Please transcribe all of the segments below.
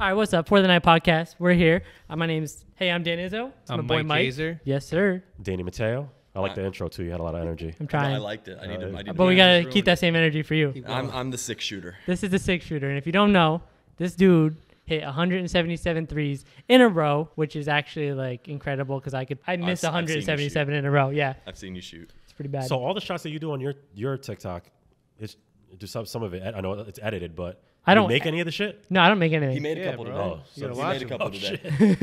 All right, what's up? For the Night Podcast, we're here. I'm Dan Izzo. It's I'm my boy Mike Gazer. Yes, sir. Danny Mateo. I like the intro too. You had a lot of energy. I'm trying. I liked it. I need to. But we got to keep that same energy for you. I'm the 6ixShooter. This is the 6ixShooter. And if you don't know, this dude hit 177 threes in a row, which is actually like incredible because I missed 177 in a row. Yeah. I've seen you shoot. It's pretty bad. So all the shots that you do on your TikTok, it's just some of it. I know it's edited, but I don't make any of the shit. No, I don't make anything. He made a couple bro. today. You gotta He watch made a him. couple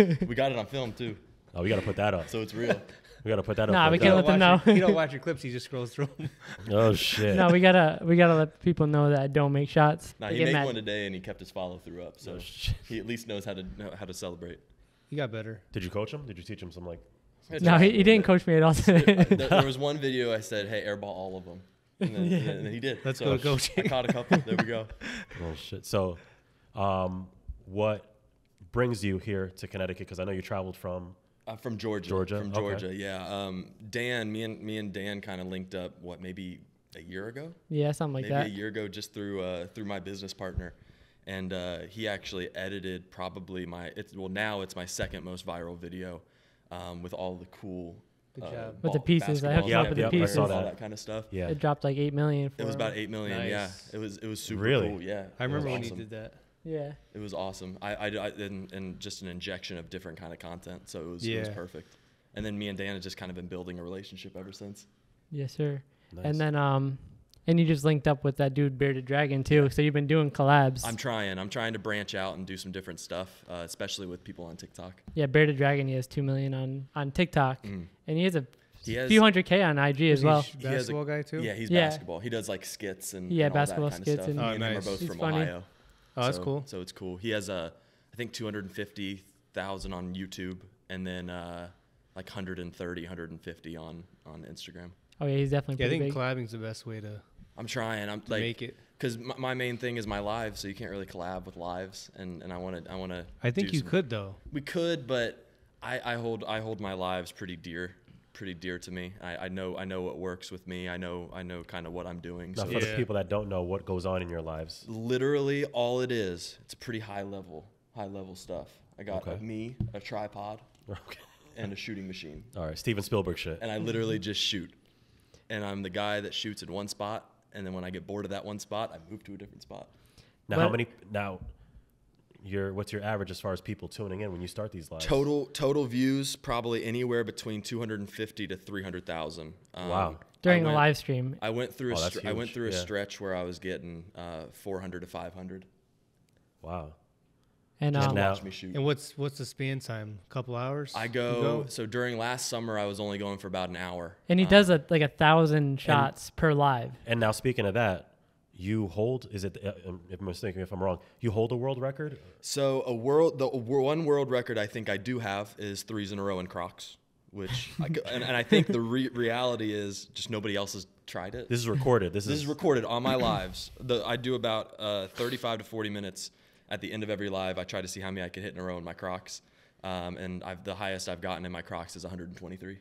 today. We got it on film too, Oh, we got to put that up. so it's real. We got to put that Nah, up. we can't let them know. You don't watch your clips. He just scrolls through them. Oh shit. No, we gotta let people know that I don't make shots. Nah, They he get made mad. one today and he kept his follow through up, so he at least knows how to celebrate. You got better. Did you coach him? Did you teach him some like? No, he didn't coach me at all today. There was one video I said, "Hey, airball all of them," and then he did. Let's So go coaching. I caught a couple. There we go. Oh shit. So, what brings you here to Connecticut? Because I know you traveled from. From Georgia. Georgia? From Okay. Georgia. Yeah. Dan, me and Dan kind of linked up. What, maybe a year ago? Yeah, something like Maybe that. a year ago, just through my business partner, and he actually edited probably now it's my second most viral video, with all the cool. Good job. With the pieces, I hooked him up basketball, with the yeah, pieces. I saw all that. kind of stuff. Yeah. It dropped like 8 million. It was about 8 million. Nice. Yeah, it was super Really? cool. Yeah, I remember it was when awesome. you did that. Yeah. It was awesome. And just an injection of different kind of content, so it was perfect. And then me and Dan have just kind of been building a relationship ever since. Yes, sir. Nice. And then and you just linked up with that dude Bearded Dragon too. So you've been doing collabs. I'm trying to branch out and do some different stuff, especially with people on TikTok. Yeah, Bearded Dragon. He has 2 million on TikTok, and he has a He few 100K on IG as well. He has Basketball guy too. Yeah, he's Yeah. basketball. He does like skits and Yeah, and all basketball that kind skits of stuff. and- Me and him are nice. both He's from funny. Ohio. Oh, that's cool. So it's cool. He has I think 250,000 on YouTube, and then like 130, 150 on Instagram. Oh yeah, he's definitely Yeah, I pretty think big. collabing's the best way to I'm trying. I'm like make it. because my main thing is my live, so you can't really collab with lives, and I want to. I think you could though. We could, but I hold my lives pretty dear to me. I know what works with me. I know kind of what I'm doing. Now, So for the Yeah. people that don't know what goes on in your lives, literally all it is, it's pretty high level stuff. I got Okay. a tripod, okay. and a shooting machine, All right, Steven Spielberg shit. and I literally just shoot. And I'm the guy that shoots in one spot, and then when I get bored of that one spot, I move to a different spot. Now, But- how many? Now, what's your average as far as people tuning in when you start these lives? Total views probably anywhere between 250 to 300,000. Wow. During a live stream. I went through Oh, that's I went huge. through a Yeah. stretch where I was getting 400 to 500. Wow. And Just now- watch me shoot. And what's the span time? A couple hours? I You go so during last summer I was only going for about an hour. and he does like 1,000 shots per live. And now, speaking of that, you hold. Is it? If I'm mistaken, if I'm wrong, you hold a world record. So one world record I think I do have is 3s in a row in Crocs, which and I think the reality is just nobody else has tried it. This is recorded. This This is recorded on my lives. I do about 35 to 40 minutes at the end of every live. I try to see how many I can hit in a row in my Crocs, and the highest I've gotten in my Crocs is 123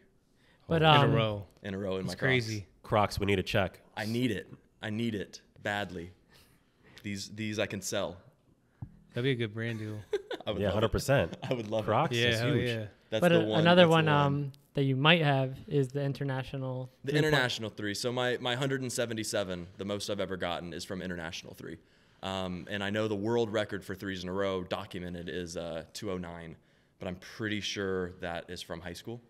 But in a row. in a row in It's my crazy. Crocs. We need a check. I need it badly. These I can sell. That'd be a good brand deal. I would Yeah, love it. 100%. I would love Crocs Yeah, is hell huge. yeah. That's but the one. another that's the one that you might have is the international. The international 3. So my 177, the most I've ever gotten, is from international 3. And I know the world record for 3s in a row documented is 209, but I'm pretty sure that is from high school.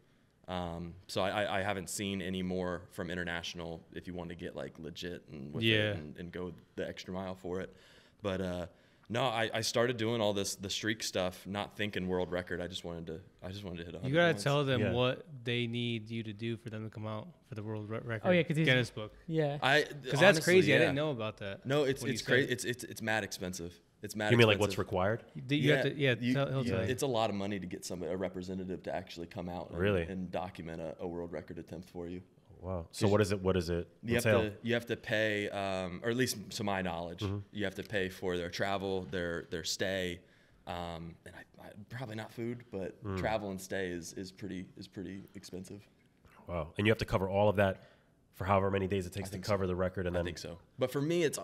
So I haven't seen any more from international if you want to get like legit and with it and go the extra mile for it. But no, I started doing all the streak stuff, not thinking world record. I just wanted to hit 100. You gotta once. tell them Yeah. what they need you to do for them to come out for the world record. Oh, yeah, 'cause he's- Guinness book. Yeah. Because that's crazy. I didn't know about that. No, it's when you crazy. said It's mad expensive. It's mad. You mean like expensive. what's required? You have to. Yeah. He'll tell you. It's a lot of money to get a representative to actually come out and, Really? and document a world record attempt for you. Wow. So what is it? What is it? You entail? have to pay, or at least to my knowledge, Mm-hmm. you have to pay for their travel, their stay, and I probably not food, but travel and stay is pretty expensive. Wow. And you have to cover all of that for however many days it takes to think cover the record, and I then think so. But for me, it's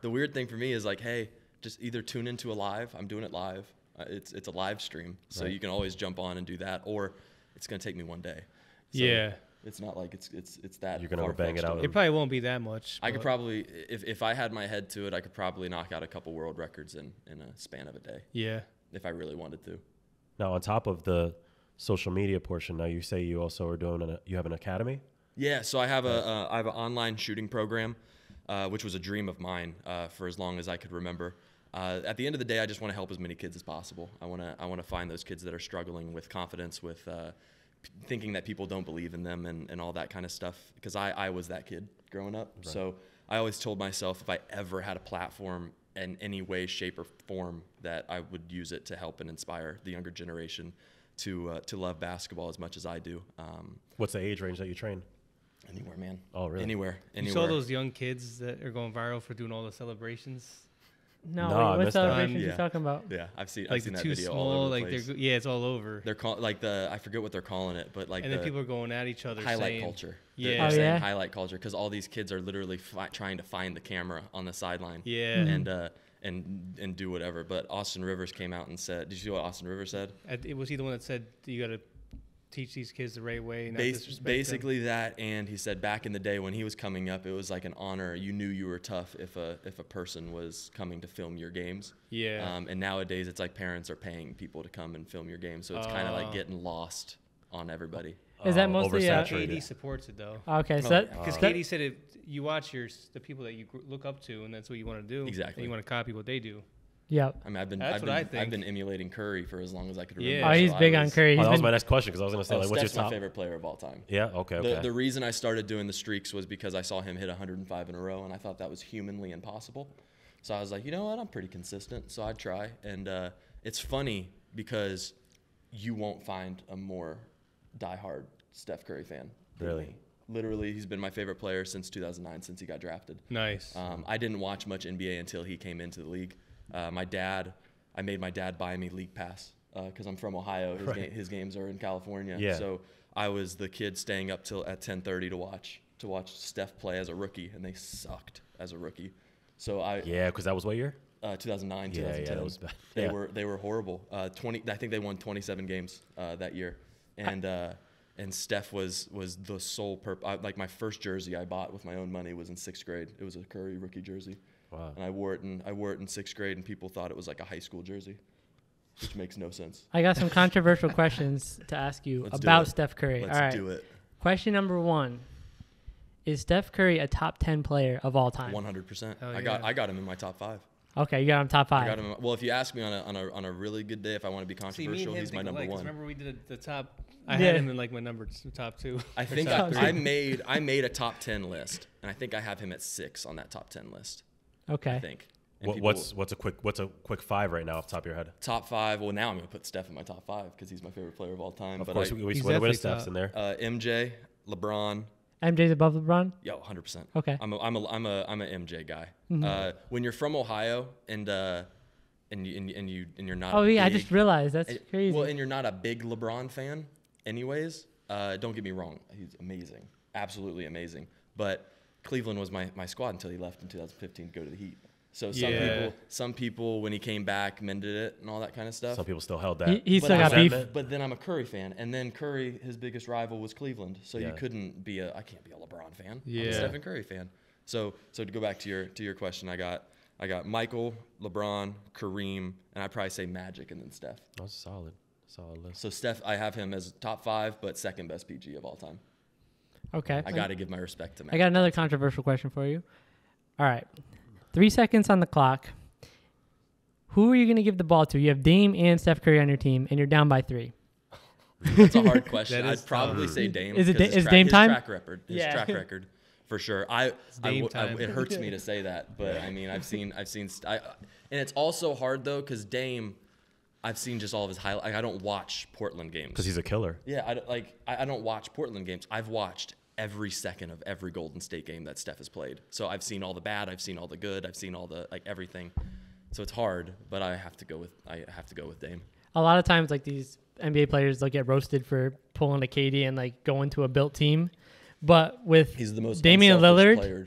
the weird thing for me is like, hey, just either tune into a live. I'm doing it live, It's a live stream, so Right. you can always jump on and do that, or it's gonna take me one day. So Yeah. it's not like it's that. You're gonna bang it far-fetched out. of It probably won't be that much. I could but probably, if I had my head to it, I could probably knock out a couple world records in a span of a day Yeah. if I really wanted to. Now, on top of the social media portion, now you say you also are doing you have an academy. Yeah, so I have I have an online shooting program, which was a dream of mine for as long as I could remember. At the end of the day, I just want to help as many kids as possible. I want to find those kids that are struggling with confidence, with thinking that people don't believe in them and all that kind of stuff. Because I was that kid growing up. Right. So I always told myself if I ever had a platform in any way, shape, or form, that I would use it to help and inspire the younger generation to love basketball as much as I do. What's the age range that you train? Anywhere, man. Oh, really? Anywhere. You saw those young kids that are going viral for doing all the celebrations? No, No, I wait, what missed that. celebrations Yeah. you talking about? Yeah, I've seen Like the that too video small, all over the like place. yeah, it's all over. They're I forget what they're calling it, but like And then people are going at each other highlight saying, culture. Yeah. They're Oh, saying yeah? highlight culture because all these kids are literally trying to find the camera on the sideline. Yeah. And do whatever. But Austin Rivers came out and said, "Did you see what Austin Rivers said?" Was he the one that said you got to teach these kids the right way, not disrespect them? Basically that, and he said back in the day when he was coming up, it was like an honor. You knew you were tough if a person was coming to film your games. Yeah. And nowadays it's like parents are paying people to come and film your games, so it's kind of like getting lost on everybody. Is that mostly oversaturated? KD supports it though. Okay, so Oh, that, yeah. Because that- KD said you watch the people that you look up to, and that's what you want to do. Exactly. And you want to copy what they do. yeah. I mean, I've That's what I think. I've been emulating Curry for as long as I could remember. Yeah. Oh, he's so big I on was- Curry. Oh, He's that was been- my next question because I was going to say, like, what's your Steph's my top? favorite player of all time. Yeah. Okay. The reason I started doing the streaks was because I saw him hit 105 in a row, and I thought that was humanly impossible. So I was like, you know what? I'm pretty consistent, so I'd try. And it's funny because you won't find a more diehard Steph Curry fan than Really? me. Literally, he's been my favorite player since 2009, since he got drafted. Nice. I didn't watch much NBA until he came into the league. I made my dad buy me League Pass because I'm from Ohio. His games are in California. Yeah. So I was the kid staying up till at 10:30 to watch Steph play as a rookie, and they sucked as a rookie. So Yeah, because that was what year? 2009, Yeah, 2010. that was bad. They Yeah. were horrible. I think they won 27 games that year, and Steph was the sole like my first jersey I bought with my own money was in 6th grade. It was a Curry rookie jersey. Wow. And I wore it in 6th grade, and people thought it was like a high school jersey, which makes no sense. I got some controversial questions to ask you Let's do about it. Steph Curry. Let's All right. do it. Question number 1. Is Steph Curry a top 10 player of all time? 100%. Hell I got him in my top 5. Okay, you got him top 5. I got him. Well, if you ask me on a really good day, if I want to be See, me and controversial, him he's my think number alike, 'cause 1. Remember we did the top. I Yeah. had him in like my top 2. I or think top I 3. made a top 10 list, and I think I have him at 6 on that top 10 list. Okay. I think. And What's a quick 5 right now off the top of your head? top 5? Well, now I'm gonna put Steph in my top 5 because he's my favorite player of all time. Of but course, we He's win definitely Steph's top. in there. MJ, LeBron. MJ's above LeBron? Yo, 100%. Okay. I'm a MJ guy. Mm-hmm. When you're from Ohio and you're not. Oh, yeah, I big- just realized. That's and- crazy. Well, and you're not a big LeBron fan, anyways. Don't get me wrong, he's amazing, absolutely amazing. But Cleveland was my squad until he left in 2015 to go to the Heat. So some people when he came back mended it and all that kind of stuff. Some people still held that. he But still got I- beef. But then I'm a Curry fan, and then Curry, his biggest rival was Cleveland. So Yeah. you couldn't be I can't be a LeBron fan. I'm Yeah. a Stephen Curry fan. So to go back to your question, I got Michael, LeBron, Kareem, and I'd probably say Magic and then Steph. That's solid list. So Steph, I have him as top 5, but second best PG of all time. Okay. I got to give my respect to Magic. I got another controversial question for you. All right. 3 seconds on the clock. Who are you going to give the ball to? You have Dame and Steph Curry on your team, and you're down by 3. That's a hard question. That is I'd probably say Dame. Is it 'cause is Dame time? Track record. His Yeah. track record, for sure. Dame time. It hurts me to say that, but I mean, and it's also hard though because Dame, I've seen just all of his highlights. Like, I don't watch Portland games. Because he's a killer. Yeah, I don't watch Portland games. I've watched every second of every Golden State game that Steph has played. So I've seen all the bad, I've seen all the good, I've seen all the everything. So it's hard, but I have to go with Dame. A lot of times, like these NBA players, they'll get roasted for pulling a KD and like going to a built team. But with He's the most Damian unselfish Lillard, player.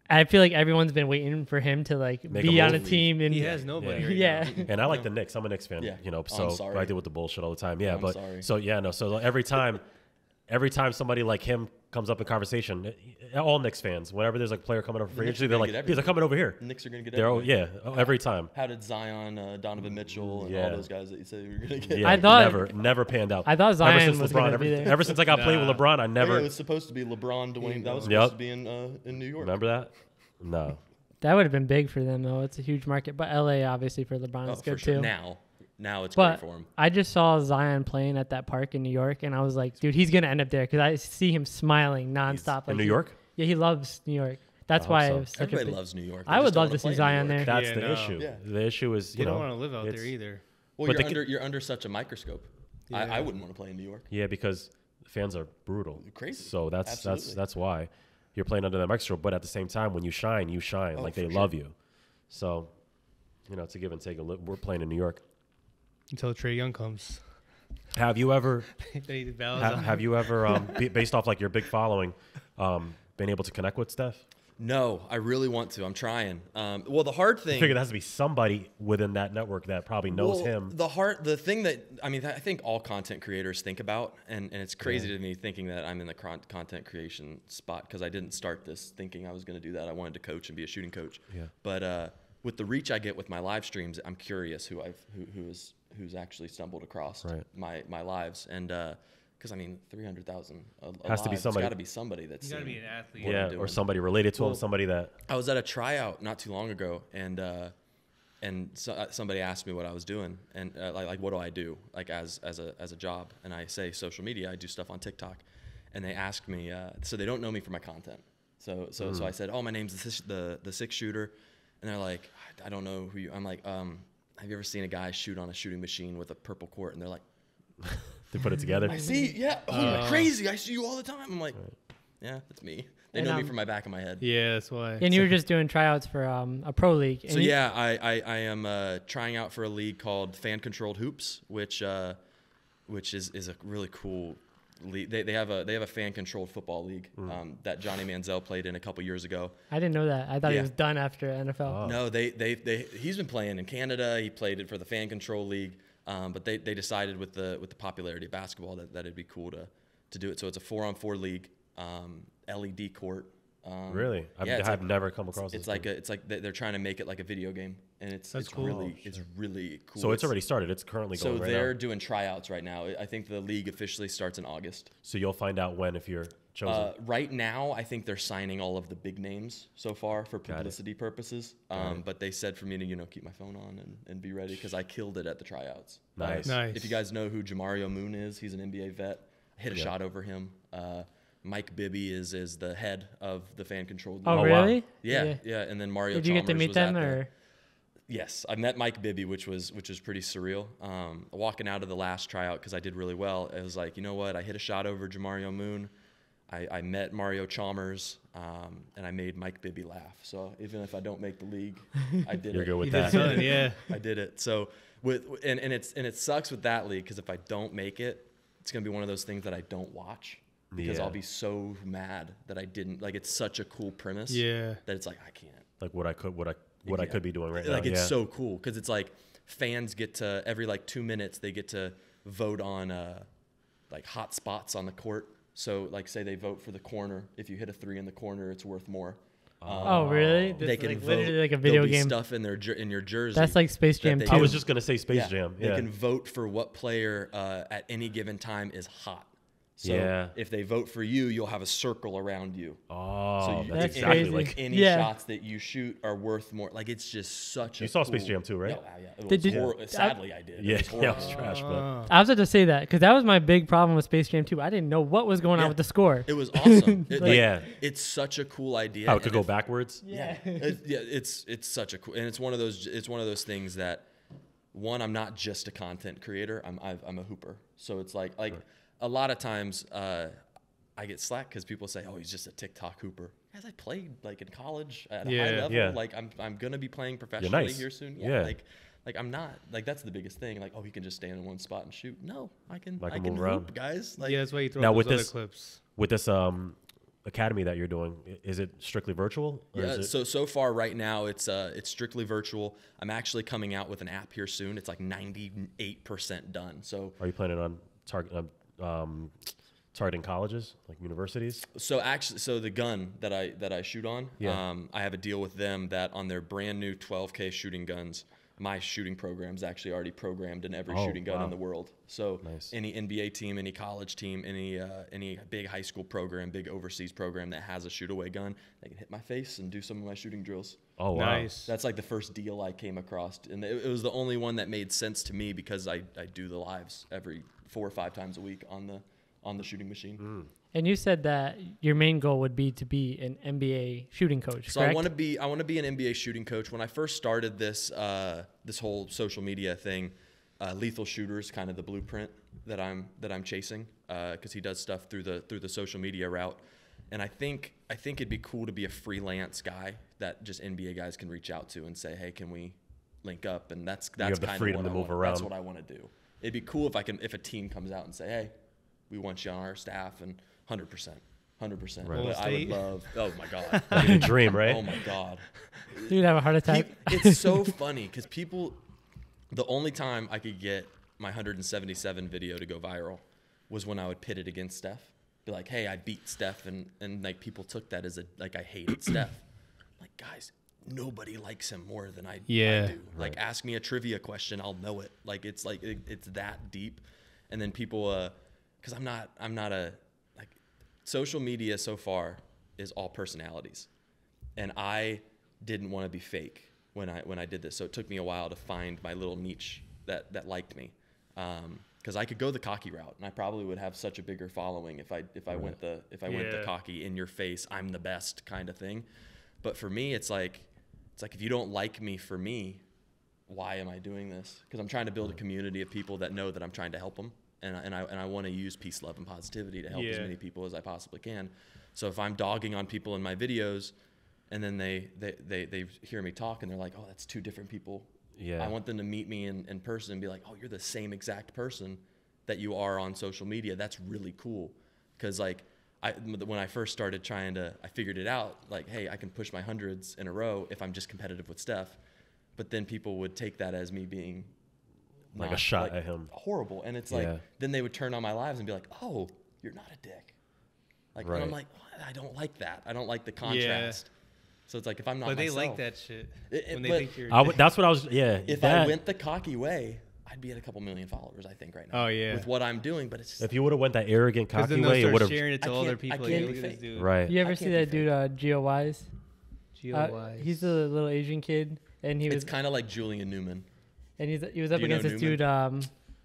I feel like everyone's been waiting for him to like Make be a on a move. team, and He has nobody. Right yeah. now. And I like the Knicks. I'm a Knicks fan. Yeah. You know, Oh, I'm so sorry. I deal with the bullshit all the time. Yeah, I'm but sorry. so yeah, no. So every time somebody like him comes up in conversation, all Knicks fans, whenever there's like a player coming over for free Knicks agency, are they're gonna like, get he's like coming over here. The Knicks are gonna get They're all, everything. every time. How did Zion, Donovan Mitchell, and Yeah. all those guys that you said you were gonna get? Yeah, I thought- never panned out. I thought Zion ever since was LeBron, gonna be there. ever since I got playing with LeBron, I Oh, yeah, never it was supposed to be LeBron, Dwayne. That was supposed Yep. to be in New York. remember that. No, That would have been big for them though. It's a huge market, but LA obviously for LeBron Oh, is for good sure. too. Now it's But great for him. I just saw Zion playing at that park in New York, and I was like, dude, he's gonna end up there because I see him smiling nonstop. in like New he- York. Yeah, he loves New York. That's I why hope it so. was such a Everybody big. loves New York. I They would just don't love wanna to see play in Zion New York. there. That's Yeah, the no. issue. Yeah. The issue is You you don't know want to live out there it's- either. Well, But you're under such a microscope. Yeah. I wouldn't want to play in New York. yeah, because fans are brutal. Crazy. So Absolutely. that's why you're playing under the microscope. But at the same time, when you shine, Oh, like they for love you. So, you know, it's a give and take. We're playing in New York. Until Trey Young comes. Have you ever They bows have you ever based off like your big following, been able to connect with Steph? No, I really want to. I'm trying. Well, the hard I thing. figure there has to be somebody within that network that probably knows Well, him. The thing that I think all content creators think about, and it's crazy to me thinking that I'm in the content creation spot because I didn't start this thinking I was going to do that. I wanted to coach and be a shooting coach. Yeah. But with the reach I get with my live streams, I'm curious who's actually stumbled across Right. my lives, and because 300,000 Has to be somebody. Got to be somebody that's You got to be seen an athlete. what I'm Yeah, or doing. somebody related to him, Well, somebody that. I was at a tryout not too long ago, and somebody asked me what I was doing, and like what do I do, like as a job, and I say social media. I do stuff on TikTok, and they asked me, so they don't know me for my content. So I said, oh, my name's the 6ixShooter, and they're like, I don't know who you. I'm like, have you ever seen a guy shoot on a shooting machine with a purple court? And they're like, To put it together. I see, yeah, crazy. I see you all the time. I'm like, yeah, that's me. They And, know me from my back of my head. Yeah, that's why. And you were just doing tryouts for a pro league. And So yeah, I am trying out for a league called Fan Controlled Hoops, which is a really cool league. They have a fan controlled football league that Johnny Manziel played in a couple years ago. I didn't know that. I thought he Yeah. was done after NFL. Oh. No, he's been playing in Canada. He played it for the Fan Control League, but they decided with the popularity of basketball that it'd be cool to do it. So it's a 4-on-4 league, LED court. Really? Yeah, I've never come across It's this like thing. they're trying to make it like a video game, and it's cool. really cool. So it's already started. It's currently So going right they're now. doing tryouts right now. I think the league officially starts in August. So you'll find out when if you're chosen. Right now, I think they're signing all of the big names so far for it. publicity purposes. But they said for me to keep my phone on and be ready because I killed it at the tryouts. Nice. Nice. If you guys know who Jamario Moon is, he's an NBA vet. I hit a shot over him. Mike Bibby is the head of the fan controlled league. Oh, wow. really? Yeah. And then Mario. Did you get to Chalmers meet was them at the- or? Yes, I met Mike Bibby, which was pretty surreal. Walking out of the last tryout because I did really well, it was like, you know what? I hit a shot over Jamario Moon. I met Mario Chalmers, and I made Mike Bibby laugh. So even if I don't make the league, I did You're it. good with You did that. good, yeah. I did it. So it sucks with that league because if I don't make it, it's gonna be one of those things that I don't watch because Yeah. I'll be so mad that I didn't. Like it's such a cool premise. Yeah. That it's like I can't. Like what I could be doing right now. Like it's yeah. so cool because it's like fans get to every like 2 minutes they get to vote on like hot spots on the court. So like say they vote for the corner. If you hit a 3 in the corner, it's worth more. Oh, really? This They is can like vote. literally like a There'll video be game. stuff in in your jersey. That's like Space Jam they 2. I was just gonna say Space Yeah, Jam. They Yeah. can vote for what player at any given time is hot. So Yeah. if they vote for you, you'll have a circle around you. Oh, So you, that's That's exactly crazy. like. any Yeah. shots that you shoot are worth more. Like it's just such. You a saw cool, Space Jam 2, right? Yeah. It Did was you- horrible. Sadly, I did. Yeah, It was yeah, it horrible. was trash, but I was about to say that because that was my big problem with Space Jam 2. I didn't know what was going on Yeah. with the score. It was awesome. Yeah. It's such a cool idea. how it could and go if- backwards. Yeah, it's such a cool, and it's one of those things that one, I'm not just a content creator. I'm a hooper. So it's like a lot of times I get slack because people say, oh, he's just a TikTok hooper. Guys, I played like in college at a high Yeah. level. Yeah. Like I'm gonna be playing professionally nice. here soon. Yeah. Like I'm not like that's the biggest thing. Like, oh, he can just stand in one spot and shoot. No, I can I can hoop, move around. guys. Like Yeah, that's why you throw Now out with those other this- clips. With this academy that you're doing, is it strictly virtual? Or Yeah. is it... So far right now it's strictly virtual. I'm actually coming out with an app here soon. It's like 98% done. So Are you planning on targeting colleges, like universities? So actually, so the gun that I shoot on, Yeah. I have a deal with them that on their brand new 12K shooting guns, my shooting program's actually already programmed in every shooting gun in the world. So Nice. any NBA team, any college team, any big high school program, big overseas program that has a shoot away gun, they can hit my face and do some of my shooting drills. Oh, wow. Nice. That's like the first deal I came across, and it was the only one that made sense to me because I do the lives every 4 or 5 times a week on the shooting machine. And you said that your main goal would be to be an NBA shooting coach, So correct? I want to be an NBA shooting coach. When I first started this this whole social media thing, Lethal Shooter's kind of the blueprint that I'm chasing because he does stuff through the social media route, and I think it'd be cool to be a freelance guy that just NBA guys can reach out to and say, hey, can we link up? And that's have the kind of freedom what to I move want. around. That's what I want to do. It'd be cool if a team comes out and say, hey, we want you on our staff, and 100%. 100%. Right. But I would love. Oh my God. Like a dream, right? Oh my God. You'd have a heart attack. It's so funny because the only time I could get my 177 video to go viral was when I would pit it against Steph. Be like, hey, I beat Steph, and like people took that as I hated Steph. Like, guys, nobody likes him more than I Yeah. do. Like, ask me a trivia question, I'll know it. Like it's that deep. And then people, because I'm not a, like, social media so far is all personalities, and I didn't want to be fake when I did this. So it took me a while to find my little niche that liked me. Because I could go the cocky route, and I probably would have such a bigger following if I went the cocky, in your face, I'm the best kind of thing. But for me, it's like if you don't like me for me, why am I doing this? Because I'm trying to build a community of people that know that I'm trying to help them, and I want to use peace, love, and positivity to help as many people as I possibly can. So if I'm dogging on people in my videos, and then they hear me talk and they're like, oh, that's 2 different people. Yeah. I want them to meet me in person and be like, oh, you're the same exact person that you are on social media. That's really cool. Because like when I first started I figured it out, like, hey, I can push my hundreds in a row if I'm just competitive with Steph. But then people would take that as me being Like a shot at him. horrible. And it's like, then they would turn on my lives and be like, oh, you're not a dick. Like, and I'm like, what? I don't like that. I don't like the contrast. So it's like, if I'm not But myself. they like that shit. When they but think you're That's what I was. Yeah. if I went the cocky way, I'd be at a couple million followers, I think, right now. Oh, yeah. With what I'm doing, but it's just, If you would have went that arrogant, Because cocky then they'll way, it start would have. sharing it to I other can't- people. I Like, can't look be at this fake. dude. Right. You ever I see can't that be dude, Gio Wise? Geo-wise. He's a little Asian kid, and he it's was kind of like Julian Newman. and he was up Do you know against this Newman? dude.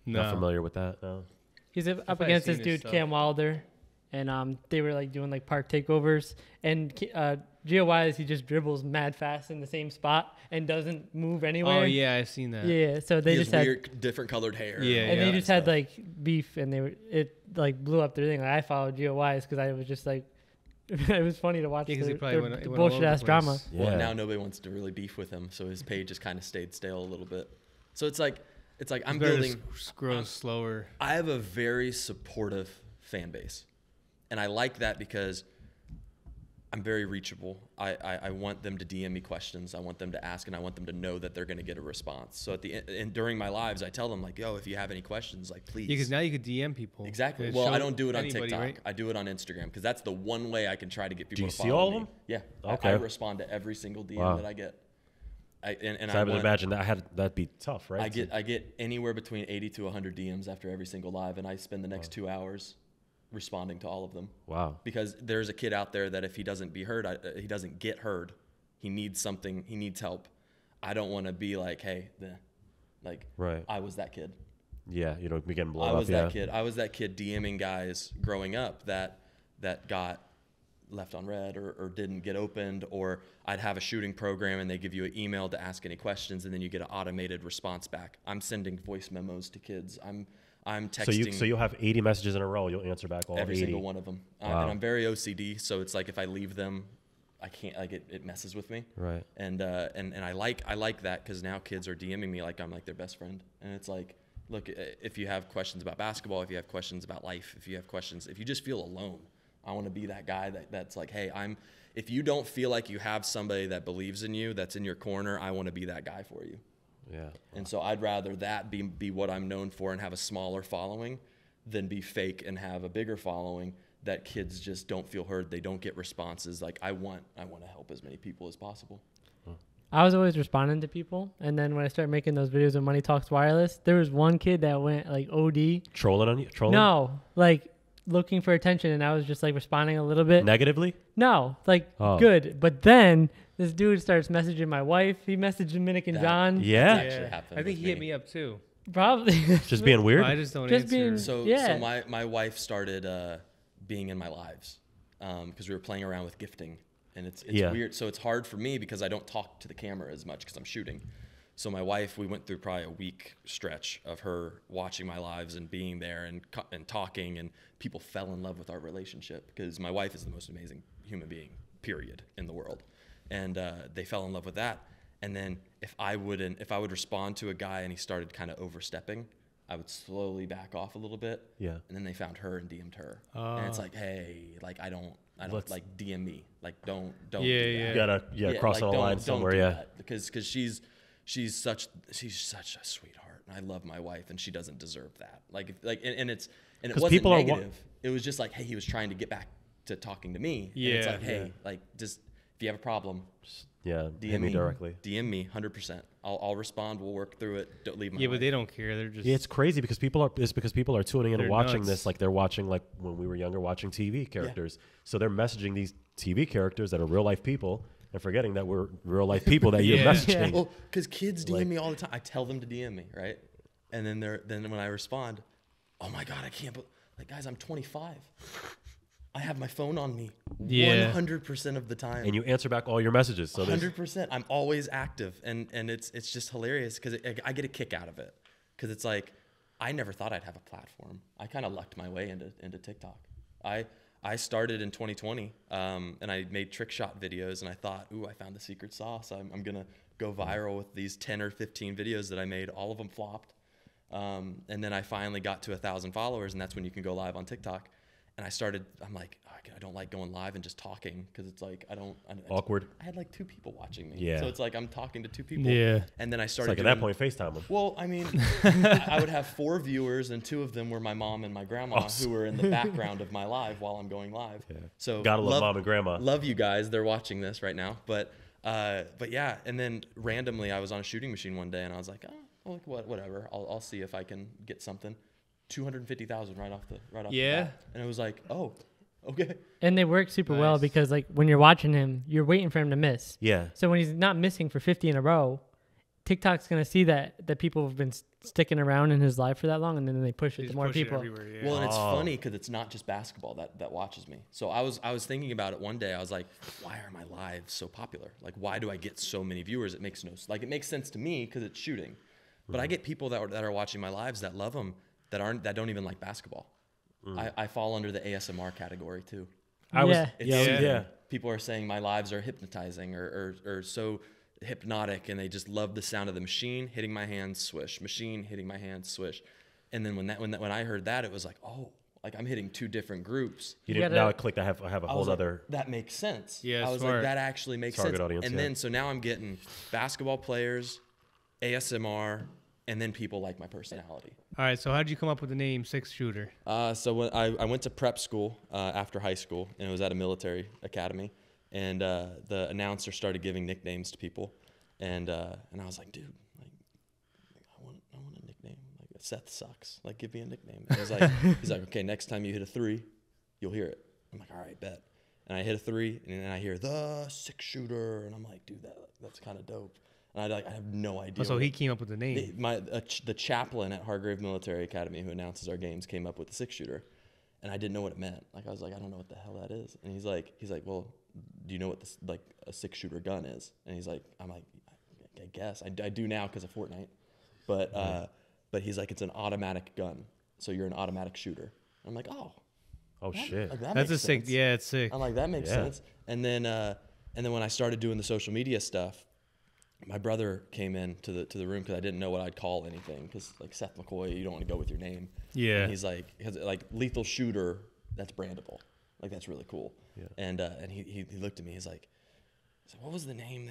Not No. familiar with that. No. He's up I've against seen this his dude, stuff. Cam Wilder, and they were like doing like park takeovers. And Gio Wise, he just dribbles mad fast in the same spot and doesn't move anywhere. Oh, yeah, I've seen that. Yeah, so they He just has had weird, different colored hair. Yeah, and they yeah. just had like beef, and it like blew up their thing. Like, I followed Gio Wise because I was just like, it was funny to watch Yeah, 'cause he their, probably went all over bullshit the ass drama. place. Yeah. Well, now nobody wants to really beef with him, so his page just kind of stayed stale a little bit. So it's like I'm Better to building. grow slower. I have a very supportive fan base, and I like that because I'm very reachable. I want them to DM me questions. I want them to ask, and I want them to know that they're going to get a response. So at the end, and during my lives, I tell them like, "Yo, if you have any questions, like, please." Yeah, because now you could DM people. Exactly. Could Well, show I don't do it on anybody, TikTok. right? I do it on Instagram because that's the one way I can try to get people you to see follow all of me. them? Yeah. Okay. I respond to every single DM Wow. that I get. And So I would want- imagine that'd be tough, right? I get anywhere between 80 to 100 DMs after every single live, and I spend the next 2 hours responding to all of them. Wow. Because there's a kid out there that if he doesn't be heard, he doesn't get heard. He needs something. He needs help. I don't want to be like, hey, Right. I was that kid. Yeah, you know, be getting blown I up. was Yeah. that kid. I was that kid DMing guys growing up that got left on red or didn't get opened, or I'd have a shooting program and they give you an email to ask any questions, and then you get an automated response back. I'm sending voice memos to kids. I'm texting. So you'll have 80 messages in a row. You'll answer back all every 80. single one of them. Wow. And I'm very OCD, so it's like if I leave them, I can't, like, it messes with me. Right. And I like that because now kids are DMing me like I'm like their best friend, and it's like, look, if you have questions about basketball, if you have questions about life, if you have questions, if you just feel alone, I want to be that guy that's like, hey, if you don't feel like you have somebody that believes in you, that's in your corner, I want to be that guy for you. Yeah. And so I'd rather that be what I'm known for and have a smaller following than be fake and have a bigger following that kids just don't feel heard. They don't get responses. Like I want to help as many people as possible. I was always responding to people, and then when I started making those videos of Money Talks Wireless, there was one kid that went like OD. Trolling on you? Trolling? No, like looking for attention, and I was just like responding a little bit. Negatively? No, like good. But then this dude starts messaging my wife. He messaged Dominican John. Yeah. Actually happened I think he hit me up too. Probably. Just being weird? I just don't Just answer. being- So Yeah. my wife started being in my lives because we were playing around with gifting. And it's weird. So it's hard for me because I don't talk to the camera as much because I'm shooting. So my wife, we went through probably a week stretch of her watching my lives and being there and talking, and people fell in love with our relationship because my wife is the most amazing human being, period, in the world. And they fell in love with that. And then if I would respond to a guy and he started kind of overstepping, I would slowly back off a little bit. Yeah. And then they found her and DM'd her. And it's like, hey, like I don't like DM me. Like don't do that. You gotta cross like, the line somewhere, that. Because she's such a sweetheart. And I love my wife and she doesn't deserve that. And it wasn't negative. It was just like, hey, he was trying to get back to talking to me. Yeah. And it's like, hey, like just if you have a problem, DM me directly. DM me 100%. I'll respond. We'll work through it. Don't leave my life. But they don't care. They're just it's crazy because people are tuning in and watching nuts. this like they're watching like when we were younger watching TV characters. So they're messaging these TV characters that are real life people and forgetting that we're real life people that you're messaging. Well, because kids DM me all the time. I tell them to DM me, right? And then when I respond, oh my God, I can't. Like guys, I'm 25. I have my phone on me 100% of the time. And you answer back all your messages. So 100%. I'm always active. And it's just hilarious because I get a kick out of it. Because it's like, I never thought I'd have a platform. I kind of lucked my way into TikTok. I started in 2020 and I made trick shot videos and I thought, ooh, I found the secret sauce. I'm going to go viral with these 10 or 15 videos that I made. All of them flopped. And then I finally got to 1,000 followers and that's when you can go live on TikTok. And I'm like, oh, I don't like going live and just talking because it's like, awkward. I had like 2 people watching me. Yeah. So it's like, I'm talking to 2 people. Yeah. And then I started at that point, FaceTime them. Well, I mean, I would have 4 viewers and 2 of them were my mom and my grandma who were in the background of my live while I'm going live. Yeah. So gotta love mom and grandma. Love you guys. They're watching this right now. But yeah. And then randomly I was on a shooting machine one day and I was like, oh, whatever. I'll see if I can get something. 250,000 right off the bat. And it was like, oh, okay. And they work super well because like when you're watching him, you're waiting for him to miss. Yeah. So when he's not missing for 50 in a row, TikTok's going to see that people have been sticking around in his life for that long, and then they push it to more people. Well, and it's funny because it's not just basketball that watches me. So I was thinking about it one day. I was like, why are my lives so popular? Like, why do I get so many viewers? It makes it makes sense to me because it's shooting. But I get people that are watching my lives that love them that don't even like basketball. I fall under the ASMR category too. People are saying my lives are hypnotizing or so hypnotic, and they just love the sound of the machine hitting my hands, swish, machine hitting my hands, swish. And then when I heard that, it was like, oh, like I'm hitting 2 different groups. Now it clicked. I have a whole other. That makes sense. Yeah, I was like, that actually makes sense. Audience, and then so now I'm getting basketball players, ASMR, and then people like my personality. All right, so how did you come up with the name 6ixShooter? So when I went to prep school after high school, and it was at a military academy, and the announcer started giving nicknames to people, and I was like, dude, like I want a nickname. Like Seth sucks. Like give me a nickname. And he's like, okay, next time you hit a 3, you'll hear it. I'm like, all right, bet. And I hit a 3, and then I hear the 6ixShooter, and I'm like, dude, that's kind of dope. And I have no idea. Oh, so he came up with the name. The chaplain at Hargrave Military Academy who announces our games came up with the 6ixShooter, and I didn't know what it meant. Like I was like, I don't know what the hell that is. And he's like, well, do you know what this like a 6-shooter gun is? And he's like, I'm like, I guess I do now because of Fortnite, but he's like, it's an automatic gun, so you're an automatic shooter. I'm like, oh shit, like, that's a sick. Yeah, it's sick. I'm like, that makes sense. And then when I started doing the social media stuff, my brother came in to the room because I didn't know what I'd call anything because like Seth McCoy, you don't want to go with your name. Yeah. And he's like, Lethal Shooter, that's brandable. Like, that's really cool. Yeah. And he looked at me. He's like, what was the name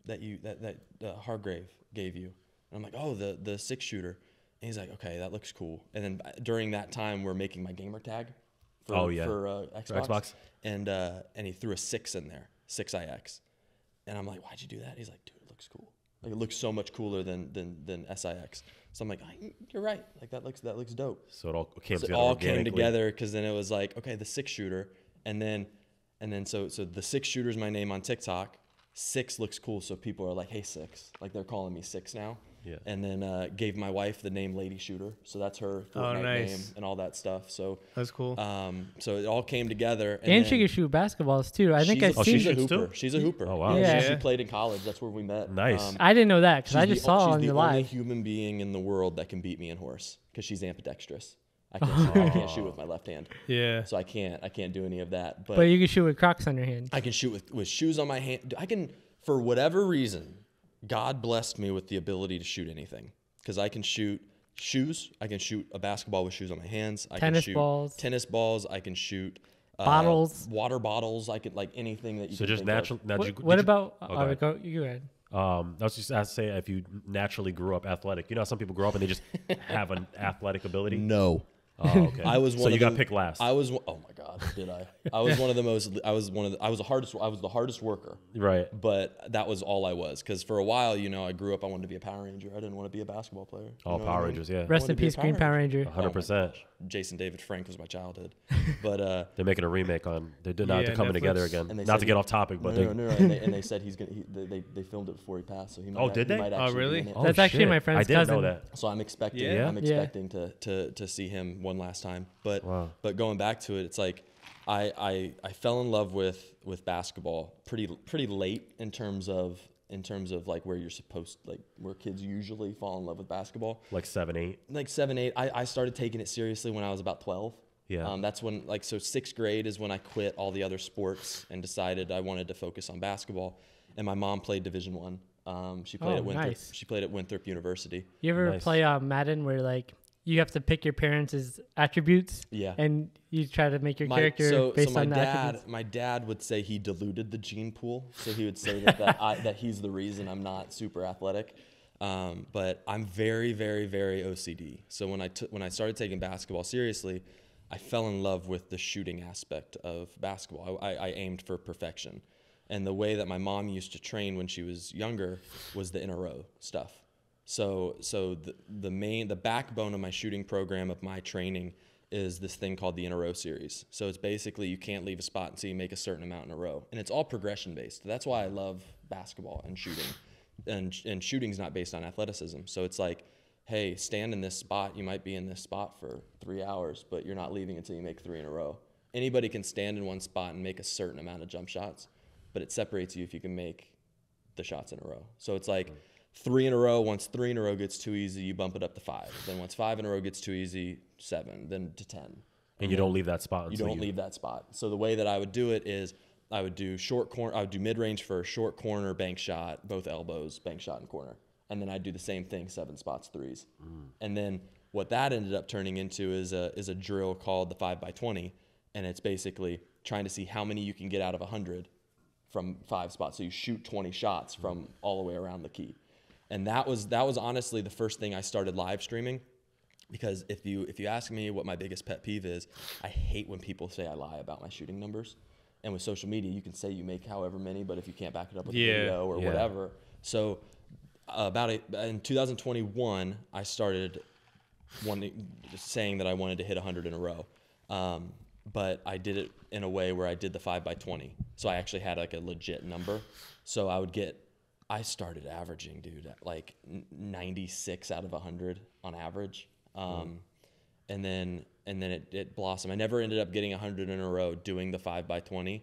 that Hargrave gave you? And I'm like, oh, the 6ixShooter. And he's like, okay, that looks cool. And then during that time, we're making my gamer tag for Xbox. And he threw a 6 in there, 6ix. And I'm like, why'd you do that? He's like, dude, it looks cool. Like, it looks so much cooler than SIX. So I'm like, you're right. Like, that looks dope. So it all came together. It all came together because then it was like, okay, the 6ixShooter, and then so the 6ixShooter is my name on TikTok. 6 looks cool, so people are like, hey, 6. Like, they're calling me 6 now. Yeah. And then gave my wife the name Lady Shooter, so that's her Fortnite name and all that stuff. So that's cool. So it all came together. And she can shoot basketballs too. I think I seen. She's a hooper. She's a hooper. Oh wow. Yeah. She played in college. That's where we met. Nice. I didn't know that because I just saw on your your live. live. She's the only human being in the world that can beat me in horse because she's ambidextrous. I can't shoot with my left hand. Yeah. So I can't do any of that. But you can shoot with Crocs on your hand. I can shoot with shoes on my hand. I can, for whatever reason, God blessed me with the ability to shoot anything. Because I can shoot shoes. I can shoot a basketball with shoes on my hands. I can shoot tennis balls. I can shoot bottles, water bottles. I could, like, anything that you. So can just think natural. of. What about? Okay. You go ahead. I was just asked to say if you naturally grew up athletic. You know how some people grow up and they just have an athletic ability. No. Oh, okay. I was one. So of you the, got picked last. I was. Oh my God, did I? I was one of the most. I was the hardest worker. Right. But that was all I was. Because for a while, I grew up. I wanted to be a Power Ranger. I didn't want to be a basketball player. Oh, Power Rangers, yeah. Rest in peace, Green Power Ranger. 100%. Jason David Frank was my childhood. But they're making a remake on. They're not coming together again. Not to get off topic, but no. And they said he's gonna. They filmed it before he passed. So he might. Did they? Might actually really? be in it. That's actually my friend's cousin. I didn't know that. So I'm expecting. Yeah? I'm expecting to see him one last time. But going back to it, it's like I fell in love with basketball pretty late in terms of like where you're supposed, like where kids usually fall in love with basketball. Like 7, 8. Like 7, 8. I started taking it seriously when I was about 12. Yeah. That's when, like, so 6th grade is when I quit all the other sports and decided I wanted to focus on basketball. And my mom played Division I. She played at Winthrop. Nice. She played at Winthrop University. You ever play Madden where like you have to pick your parents' attributes? Yeah. And you try to make your character based on the attributes? My dad would say he diluted the gene pool. So he would say that he's the reason I'm not super athletic. But I'm very, very, very OCD. So when I started taking basketball seriously, I fell in love with the shooting aspect of basketball. I aimed for perfection. And the way that my mom used to train when she was younger was the in a row stuff. So the backbone of my shooting program, of my training, is this thing called the in a row series. So it's basically you can't leave a spot until you make a certain amount in a row. And it's all progression based. That's why I love basketball and shooting. And shooting's not based on athleticism. So it's like, hey, stand in this spot. You might be in this spot for 3 hours, but you're not leaving until you make 3 in a row. Anybody can stand in one spot and make a certain amount of jump shots, but it separates you if you can make the shots in a row. So it's like 3 in a row. Once 3 in a row gets too easy, you bump it up to 5. Then once 5 in a row gets too easy, 7, then to 10. And you don't leave that spot. You don't leave that spot. So the way that I would do it is I would do I would do mid-range first, short corner, bank shot, both elbows, bank shot and corner. And then I'd do the same thing, 7 spots, 3s. And then what that ended up turning into is a drill called the 5x20. And it's basically trying to see how many you can get out of 100 from 5 spots. So you shoot 20 shots from all the way around the key. And that was honestly the first thing I started live streaming. Because if you ask me what my biggest pet peeve is, I hate when people say I lie about my shooting numbers. And with social media, you can say you make however many, but if you can't back it up with a video or whatever. So in 2021, I started saying that I wanted to hit 100 in a row. But I did it in a way where I did the 5x20. So I actually had like a legit number. So I started averaging, dude, at like 96 out of 100 on average. And then it blossomed. I never ended up getting 100 in a row doing the 5x20,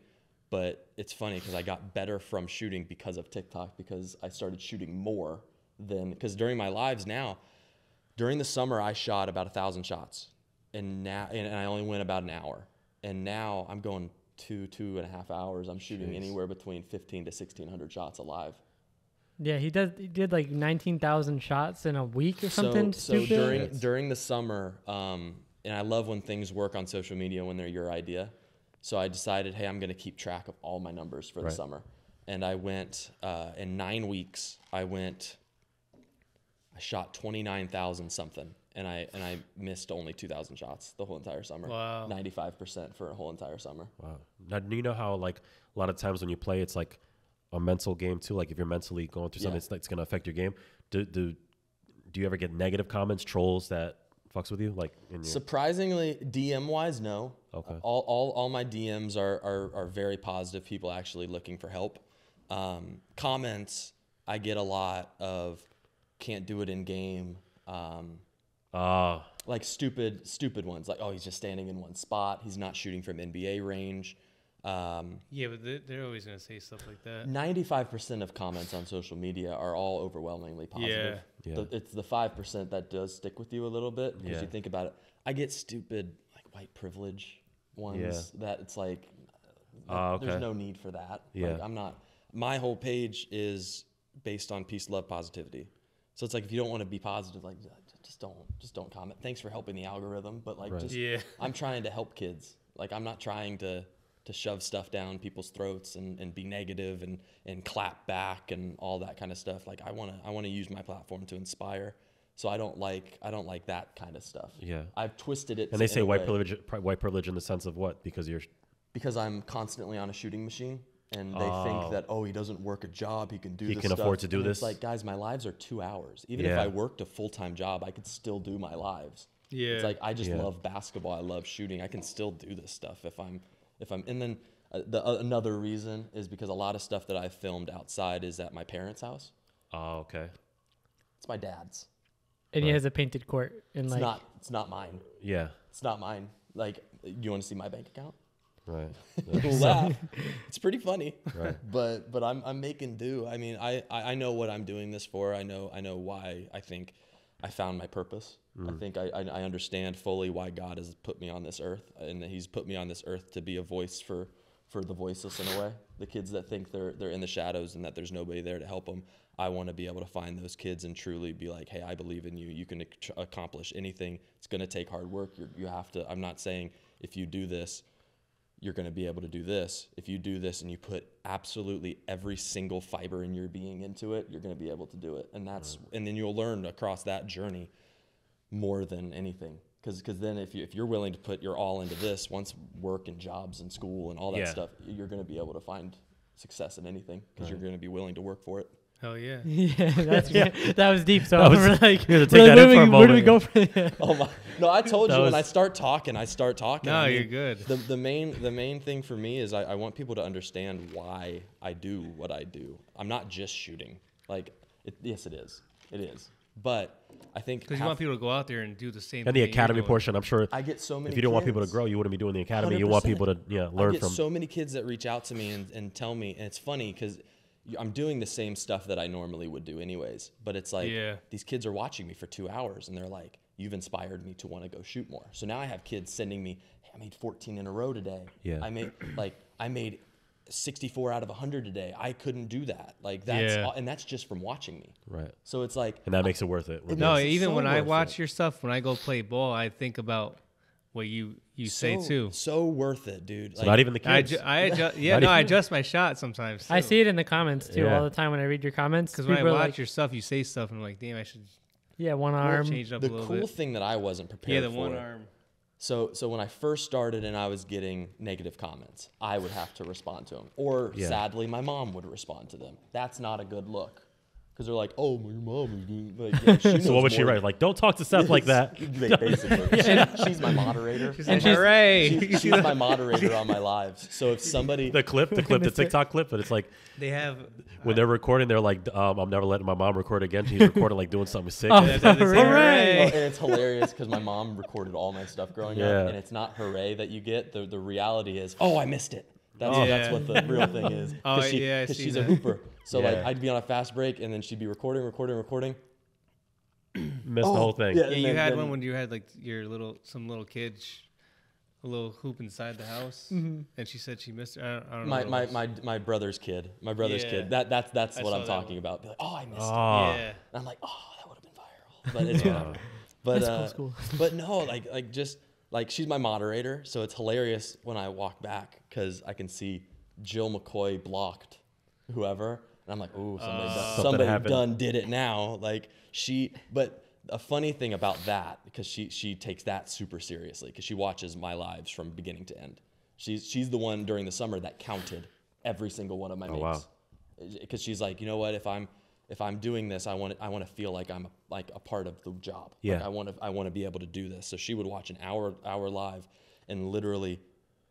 but it's funny because I got better from shooting because of TikTok, because I started shooting more because during my lives now, during the summer, I shot about 1,000 shots and I only went about an hour. And now I'm going 2.5 hours. I'm shooting anywhere between 15 to 1,600 shots alive. Yeah, he did like 19,000 shots in a week or something stupid. So during the summer, I love when things work on social media when they're your idea. So I decided, hey, I'm going to keep track of all my numbers for the summer. And I went, in 9 weeks, I shot 29,000 something. And I missed only 2,000 shots the whole entire summer. Wow. 95% for a whole entire summer. Wow. Now, do you know how, like, a lot of times when you play, it's like a mental game too? Like, if you're mentally going through something, it's going to affect your game. Do you ever get negative comments, trolls that fucks with you? Like, surprisingly, DM-wise, no. Okay. All my DMs are very positive, people actually looking for help. Comments, I get a lot of can't do it in game. Like stupid ones, like, oh, he's just standing in one spot. He's not shooting from NBA range. Yeah, but they're always going to say stuff like that. 95% of comments on social media are all overwhelmingly positive. Yeah. It's the 5% that does stick with you a little bit because you think about it. I get stupid, like, white privilege ones that it's like, there's no need for that. Yeah. Like, my whole page is based on peace, love, positivity. So it's like, if you don't want to be positive, like, just don't comment. Thanks for helping the algorithm, but like, I'm trying to help kids. Like, I'm not trying to shove stuff down people's throats and be negative and clap back and all that kind of stuff. Like, I want to use my platform to inspire. So I don't like that kind of stuff. Yeah. I've twisted it. And they say white privilege in the sense of what? Because I'm constantly on a shooting machine. And they think that, oh, he doesn't work a job, he can do this stuff. He can afford to do this. It's like, guys, my lives are 2 hours. Even if I worked a full-time job, I could still do my lives. Yeah. It's like, I just love basketball, I love shooting. I can still do this stuff if I'm and then another reason is because a lot of stuff that I've filmed outside is at my parents' house. Oh, okay. It's my dad's. And he has a painted court. It's not mine. Yeah. It's not mine. Like, you want to see my bank account? Right. You'll laugh. It's pretty funny. Right. But I'm making do. I mean, I know what I'm doing this for. I know why I think I found my purpose. I think I understand fully why God has put me on this earth, and He's put me on this earth to be a voice for the voiceless in a way. The kids that think they're in the shadows and that there's nobody there to help them. I want to be able to find those kids and truly be like, hey, I believe in you. You can accomplish anything. It's going to take hard work. You have to. I'm not saying if you do this, you're going to be able to do this. If you do this and you put absolutely every single fiber in your being into it, you're going to be able to do it. And and then you'll learn across that journey more than anything. Because then if you're willing to put your all into this, once work and jobs and school and all that stuff, you're going to be able to find success in anything because you're going to be willing to work for it. Hell yeah. Yeah, that was deep. So we're like, where do we go from there? Oh my! No, I told you when I start talking. No, you're good. The main thing for me is I want people to understand why I do what I do. I'm not just shooting. Like, yes, it is. It is. But I think because you want people to go out there and do the same. And the academy portion, I'm sure. I get so many. If you don't want people to grow, you wouldn't be doing the academy. 100%. You want people to learn from. I get so many kids that reach out to me and tell me, and it's funny because I'm doing the same stuff that I normally would do anyways. But it's like these kids are watching me for 2 hours and they're like, you've inspired me to want to go shoot more. So now I have kids sending me, hey, I made 14 in a row today. Yeah. I made 64 out of 100 today. I couldn't do that. Like and that's just from watching me. Right. So it's like, and that makes it worth it. No, even when I watch your stuff, when I go play ball, I think about what you say too. So worth it, dude. So not even the kids. I adjust my shot sometimes too. I see it in the comments too all the time when I read your comments. Because when I watch your stuff, you say stuff and I'm like, damn, I should one arm change up a little bit. The cool thing that I wasn't prepared for. Yeah, the one arm. So when I first started and I was getting negative comments, I would have to respond to them. Or sadly, my mom would respond to them. That's not a good look. Because they're like, oh, your mom is doing like, so what would she write? Like, don't talk to Seth like that. Basically. She's my moderator. She's my moderator on my lives. So if somebody... The TikTok clip, but it's like... They have... When they're recording, they're like, I'm never letting my mom record again. She's recording like doing something sick. Hooray! And it's hilarious because my mom recorded all my stuff growing up. And it's not hooray that you get. The reality is, oh, I missed it. That's what the real thing is. Because she's a hooper. So like I'd be on a fast break and then she'd be recording. Missed the whole thing. Yeah, you had one when you had like some little kid, a little hoop inside the house, and she said she missed it. I don't know. My brother's kid. My brother's kid. That's what I'm talking about. Be like, oh, I missed it. Yeah. And I'm like, oh, that would have been viral. But it's whatever. But cool. But no, like just like she's my moderator, so it's hilarious when I walk back because I can see Jill McCoy blocked whoever, and I'm like, ooh, somebody done did it now. Like but a funny thing about that, because she takes that super seriously, because she watches my lives from beginning to end. She's the one during the summer that counted every single one of my makes. Wow. Because she's like, you know what, if I'm doing this, I want to feel like I'm like a part of the job. Yeah. Like I want to be able to do this. So she would watch an hour live and literally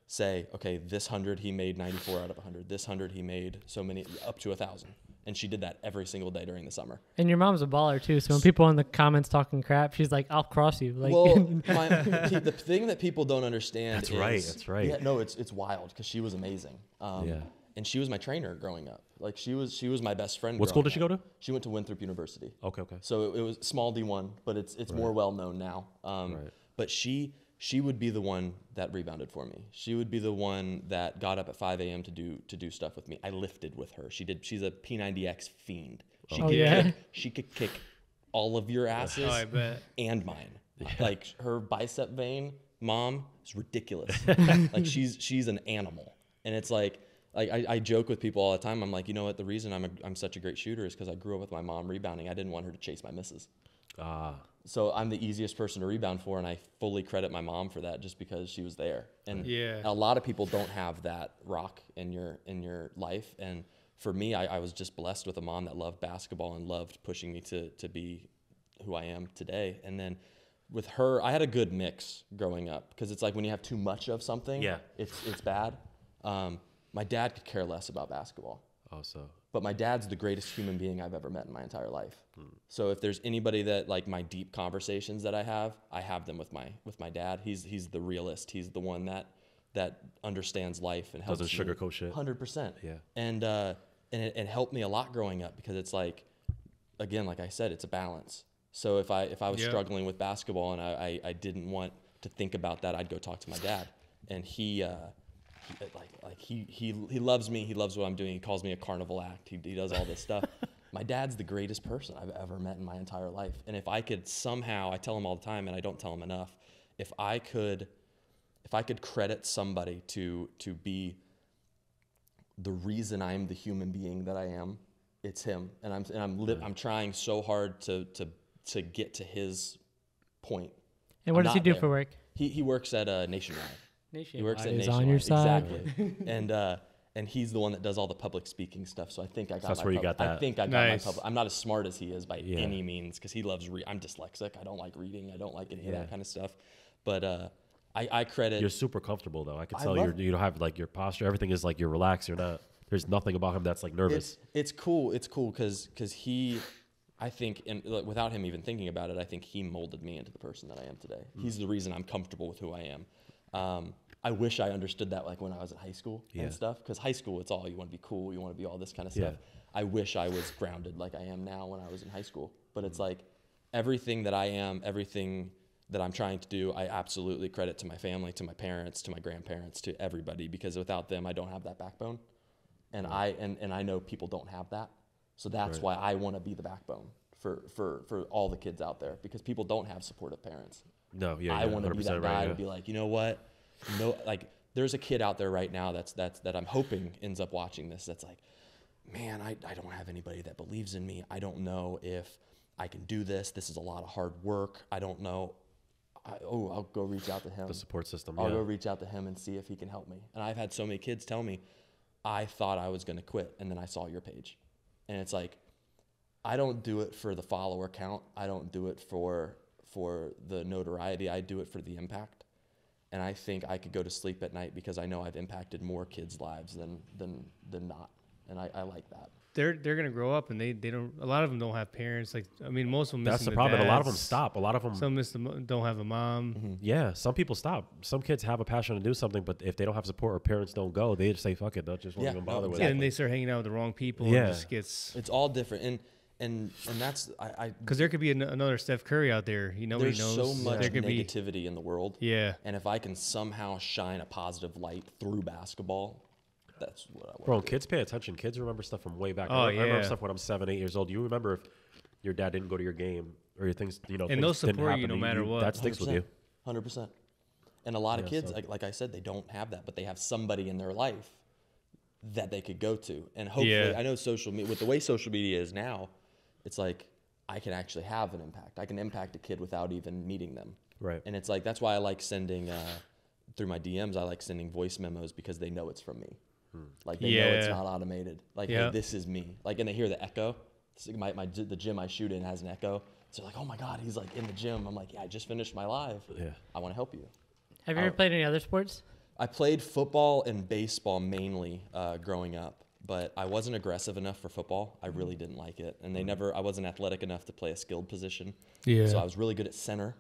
say, okay, this 100 he made 94 out of 100. This 100 he made so many, up to 1,000. And she did that every single day during the summer. And your mom's a baller too. So when people in the comments talking crap, she's like, "I'll cross you." Like, well, the thing that people don't understand. That's right. Yeah, no, it's wild because she was amazing. Yeah. And she was my trainer growing up. Like she was my best friend. What school did she go to? She went to Winthrop University. Okay. So it was small D1, but it's more well known now. But she would be the one that rebounded for me. She would be the one that got up at 5 a.m. to do stuff with me. I lifted with her. She's a P90X fiend. She could kick all of your asses and mine. Like her bicep vein, mom, is ridiculous. Like she's an animal. And it's like I joke with people all the time. I'm like, you know what? The reason I'm such a great shooter is because I grew up with my mom rebounding. I didn't want her to chase my misses. So I'm the easiest person to rebound for, and I fully credit my mom for that, just because she was there. And a lot of people don't have that rock in your life. And for me, I was just blessed with a mom that loved basketball and loved pushing me to be who I am today. And then with her, I had a good mix growing up, because it's like when you have too much of something, it's bad. My dad could care less about basketball. But my dad's the greatest human being I've ever met in my entire life. So if there's anybody that, like, my deep conversations that I have them with my dad. He's the realist. He's the one that understands life and helps. Doesn't sugarcoat shit. 100%. Yeah. And it helped me a lot growing up, because it's like, again, like I said, it's a balance. So if I was struggling with basketball and I didn't want to think about that, I'd go talk to my dad, and he loves me. He loves what I'm doing. He calls me a carnival act. He does all this stuff. My dad's the greatest person I've ever met in my entire life. And if I could somehow, I tell him all the time, and I don't tell him enough, if I could credit somebody to be the reason I'm the human being that I am, it's him. And I'm trying so hard to get to his point. And what does he do for work? He works at Nationwide. He works at Nationwide. Nationwide. On your side. Exactly. And he's the one that does all the public speaking stuff. So I think I got that's where you got that. I think I got my public. I'm not as smart as he is by any means, because he loves I'm dyslexic. I don't like reading. I don't like any of that kind of stuff. But I credit. You're super comfortable though. I can tell you don't have like your posture. Everything is like you're relaxed. You're not. There's nothing about him that's like nervous. It's cool. It's cool because he, I think, and without him even thinking about it, I think he molded me into the person that I am today. He's the reason I'm comfortable with who I am. I wish I understood that, like, when I was in high school and stuff, because high school, it's all, you want to be cool, you want to be all this kind of stuff. I wish I was grounded like I am now when I was in high school. But it's like everything that I am, everything that I'm trying to do, I absolutely credit to my family, to my parents, to my grandparents, to everybody, because without them, I don't have that backbone. And I know people don't have that. So that's why I want to be the backbone for all the kids out there, because people don't have supportive parents. No, I want to be that guy to be like, you know what? Like, there's a kid out there right now that I'm hoping ends up watching this. That's like, man, I don't have anybody that believes in me. I don't know if I can do this. This is a lot of hard work. I don't know. I'll go reach out to him. The support system. I'll go reach out to him and see if he can help me. And I've had so many kids tell me, I thought I was going to quit, and then I saw your page. And it's like, I don't do it for the follower count. I don't do it for the notoriety. I do it for the impact. And I think I could go to sleep at night because I know I've impacted more kids' lives than not. And I like that. They're gonna grow up and they don't. A lot of them don't have parents. Like, I mean, most of them. That's the problem. A lot of them stop. A lot of them. Some don't have a mom. Mm-hmm. Yeah, some people stop. Some kids have a passion to do something, but if they don't have support or parents don't go, they just say fuck it. They just won't even bother with it. And they start hanging out with the wrong people. And it just gets. It's all different. And that's because there could be another Steph Curry out there. Nobody knows. There's so much negativity in the world. Yeah. And if I can somehow shine a positive light through basketball, that's what I want. Bro, kids pay attention. Kids remember stuff from way back. Oh, I remember stuff when I'm 7, 8 years old. You remember if your dad didn't go to your game or your things, and they'll support you no matter what. That sticks with you. 100%. And a lot of kids, like I said, they don't have that, but they have somebody in their life that they could go to. And hopefully, I know social media, with the way social media is now, it's like I can actually have an impact. I can impact a kid without even meeting them. Right. And it's like, that's why I like sending, through my DMs, I like sending voice memos because they know it's from me. Like they know it's not automated. Like, hey, this is me. Like, and they hear the echo. Like the gym I shoot in has an echo. So like, oh my God, he's like in the gym. I'm like, yeah, I just finished my live. Yeah. I want to help you. Have you ever played any other sports? I played football and baseball mainly growing up, but I wasn't aggressive enough for football. I really didn't like it. And I wasn't athletic enough to play a skilled position. Yeah. So I was really good at center,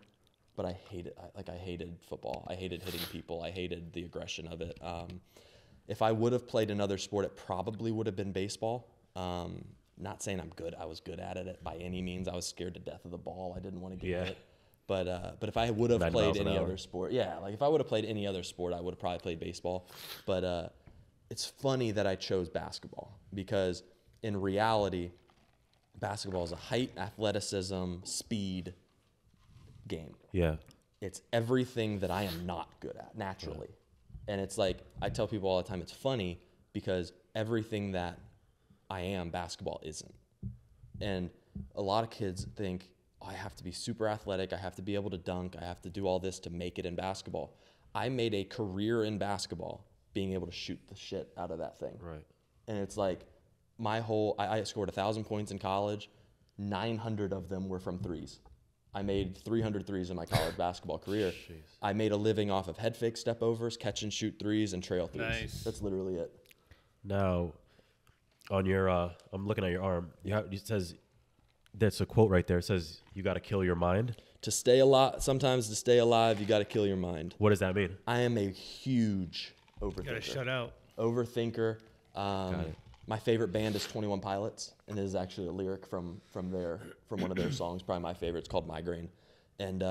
but I hated football. I hated hitting people. I hated the aggression of it. If I would have played another sport, it probably would have been baseball. Not saying I was good at it by any means. I was scared to death of the ball. I didn't want to get hit. But if I would have played any other sport, like if I would have played any other sport, I would have probably played baseball. But it's funny that I chose basketball because in reality, basketball is a height, athleticism, speed game. Yeah. It's everything that I am not good at naturally. Yeah. And it's like, I tell people all the time, it's funny because everything that I am, basketball isn't. And a lot of kids think, I have to be super athletic. I have to be able to dunk. I have to do all this to make it in basketball. I made a career in basketball being able to shoot the shit out of that thing. Right. And it's like I scored 1,000 points in college. 900 of them were from threes. I made 300 threes in my college basketball career. Jeez. I made a living off of head fake step overs, catch and shoot threes, and trail threes. Nice. That's literally it. Now, on your, I'm looking at your arm. It says, that's a quote right there. It says, you got to kill your mind. Sometimes to stay alive, you got to kill your mind. What does that mean? I am a huge overthinker. You got to shut out. Overthinker. My favorite band is 21 Pilots, and it is actually a lyric from one of their songs, probably my favorite. It's called Migraine. And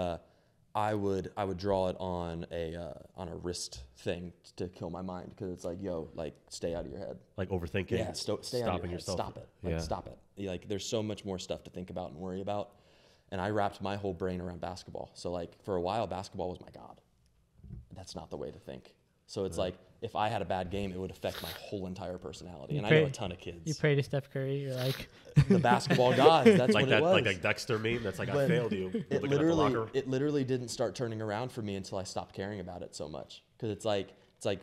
I would draw it on a wrist thing to kill my mind because it's like, yo, like stay out of your head. Like overthinking. Yeah, stay out of your head. Stop it. Like stop it. Like there's so much more stuff to think about and worry about. And I wrapped my whole brain around basketball. So like for a while, basketball was my God. That's not the way to think. So it's like if I had a bad game, it would affect my whole entire personality. And I know a ton of kids. You pray to Steph Curry. You're like the basketball gods. That's like what it was. Like a Dexter meme. That's like I failed you. It literally didn't start turning around for me until I stopped caring about it so much. Because it's like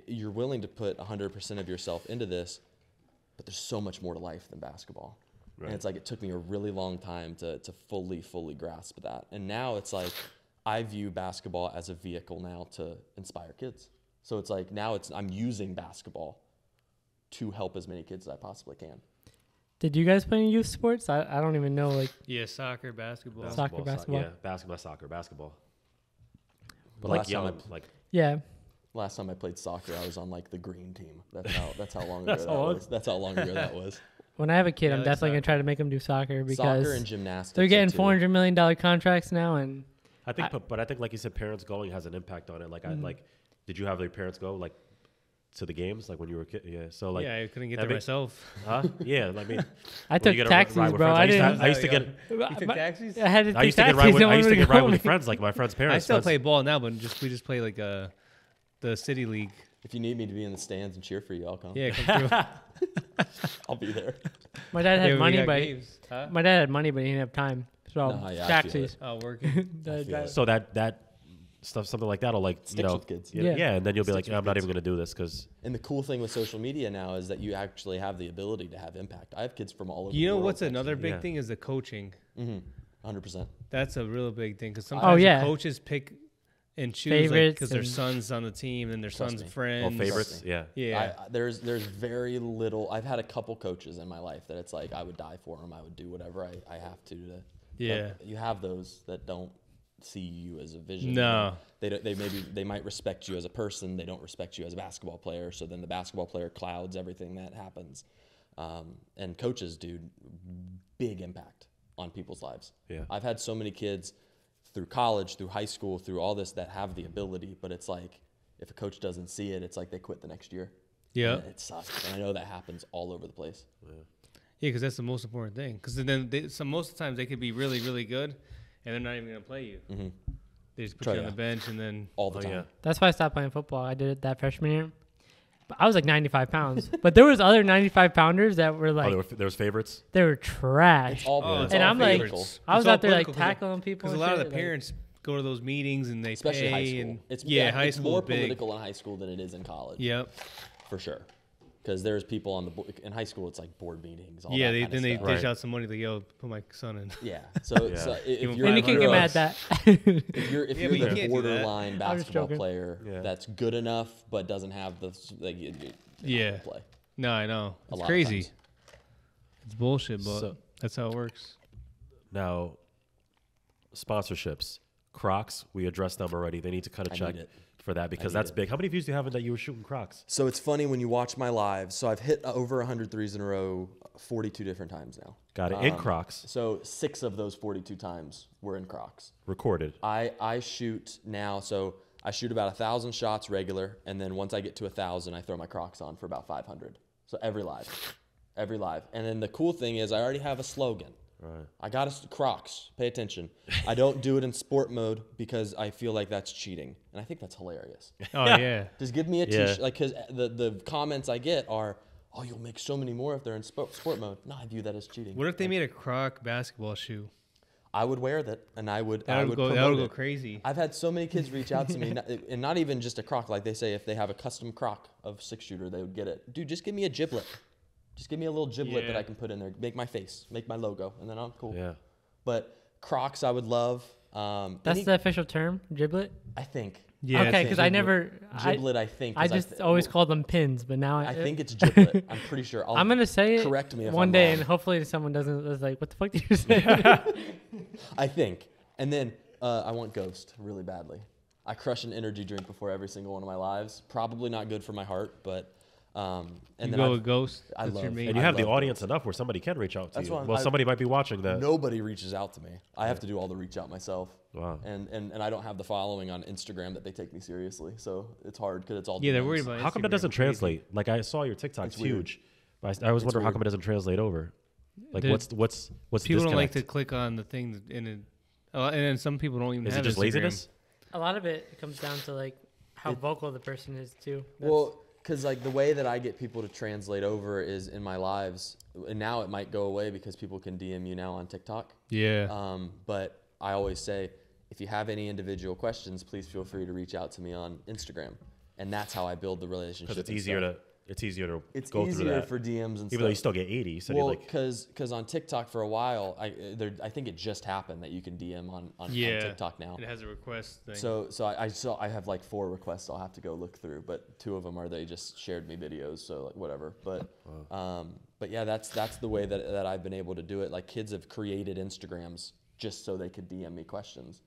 you're willing to put 100% of yourself into this, but there's so much more to life than basketball. Right. And it's like it took me a really long time to fully grasp that. And now it's like I view basketball as a vehicle now to inspire kids. So it's like now I'm using basketball to help as many kids as I possibly can. Did you guys play any youth sports? I don't even know. Like soccer, basketball. Soccer, basketball. Yeah, basketball, soccer, basketball. But last time I played soccer, I was on like the green team. That's how long ago that was. That's how long ago that was. When I have a kid, I'm definitely gonna try to make him do soccer because soccer and gymnastics. They're getting $400 million contracts now, and I think like you said, parents going has an impact on it. Like did you have your parents go like to the games like when you were a kid? Yeah. So like I couldn't get there myself. Huh? Yeah. I mean, I took taxis, bro. I used to get. You took taxis? I had to I used to get ride with friends, like my friends' parents. I still play ball now, but we just play like the city league. If you need me to be in the stands and cheer for you, I'll come. Yeah, come through. I'll be there. My dad had money, but my dad had money, but he didn't have time. So taxis. Oh, working. So that stuff, something like that'll like sticks with kids. Yeah, and then you'll be like, I'm not even going to do this because. And the cool thing with social media now is that you actually have the ability to have impact. I have kids from all over. You know what's another big thing is the coaching. 100%. That's a real big thing because sometimes the coaches pick and choose because their son's on the team and their son's friends. Oh, favorites. Yeah. There's very little. I've had a couple coaches in my life that it's like I would die for them. I would do whatever I have to. You have those that don't see you as a vision. No. They might respect you as a person. They don't respect you as a basketball player. So then the basketball player clouds everything that happens. And coaches do big impact on people's lives. Yeah. I've had so many kids through college, through high school, through all this that have the ability, but it's like if a coach doesn't see it, it's like they quit the next year. Yeah. And it sucks. And I know that happens all over the place. Yeah, because that's the most important thing. Because then most of the times they could be really, really good, and they're not even going to play you. They just put you on the bench and then all the time. Yeah. That's why I stopped playing football. I did it that freshman year. But I was like 95 pounds. But there was other 95 pounders that were like, there was favorites. they were trash. It's all, Oh, it's and all I'm like, political. I was It's all out there like political 'cause tackling people. because a and lot of shit, the like- parents go to those meetings and they especially pay high school. and It's high it's school more is big. political in high school than it is in college. Yep. For sure. Because there's people on the in high school. It's like board meetings. All Yeah, that they kind then of they stuff. dish out some money like, yo, put my son in. Yeah. So, Yeah. so Give if him you're And you can't get mad at that. if you're Yeah, but you the can't do that. borderline I'm just basketball joking. player Yeah. that's good enough but doesn't have the like you Yeah. don't play. No, I know. A It's lot of crazy. times. It's bullshit, but So- that's how it works. Now, sponsorships. Crocs, we addressed them already. They need to kind of I check need it. for that because need that's it. big. How many views do you have in that you were shooting Crocs? So it's funny when you watch my lives. So I've hit over 100 threes in a row 42 different times now. Got it. In Crocs, So 6 of those 42 times were in Crocs. recorded. I shoot now, so I shoot about 1,000 shots regular, and then once I get to 1,000, I throw my Crocs on for about 500. So every live. And then the cool thing is I already have a slogan. Right. I got Crocs. Pay attention. I don't do it in sport mode because I feel like that's cheating, and I think that's hilarious. Oh yeah. Just give me a Yeah. t-shirt, like, because the comments I get are, "Oh, you'll make so many more if they're in sport mode." No, I view that as cheating. What if they made a Croc basketball shoe? I would wear that, and I would That would go promote it. crazy. I've had so many kids reach out to me, and not even just a Croc. Like they say, if they have a custom Croc of 6-shooter, they would get it. Dude, just give me a giblet. Just give me a little giblet that Yeah. I can put in there. Make my face, make my logo, and then I'm cool. Yeah. But Crocs, I would love. That's the official term, giblet. I think. Yeah, Okay, because I never. Giblet, I think. I 'cause just always called them pins, but now I think it's giblet. I'm pretty sure. I'm gonna say it. correct me if one I'm day, wrong. and hopefully someone doesn't. Is like, what the fuck did you say? I think. And then I want Ghost really badly. I crush an energy drink before every single one of my lives. Probably not good for my heart, but and You then go I've- with Ghost. I That's your love- main. And you I have the love audience enough where somebody can reach out to That's you. why Well, I- somebody might be watching that. nobody reaches out to me. I have to do all the reach out myself. Wow. And I don't have the following on Instagram that they take me seriously. So it's hard because it's all Yeah, they're DMs. worried about. How come that Instagram. doesn't Crazy. translate? Like I saw your TikTok, it's weird. huge. But I always wonder how weird. come it doesn't translate over. Like The- what's the People don't like to disconnect? click on the thing, and then some people don't even Is have it just Instagram. laziness? A lot of it comes down to like how vocal the person is too. That's- Well, because like the way that I get people to translate over is in my lives, and now it might go away because people can DM you now on TikTok. Yeah. But I always say, if you have any individual questions, please feel free to reach out to me on Instagram, and that's how I build the relationship. Because it's and easier stuff. to It's go through easier that. for DMs and Even though you stuff. still get 80, you said Well, you like because on TikTok for a while, I think it just happened that you can DM on Yeah. TikTok now. It has a request thing. So I have like 4 requests I'll have to go look through, but 2 of them are they just shared me videos, so like whatever. But yeah, that's the way that I've been able to do it. Like kids have created Instagrams just so they could DM me questions,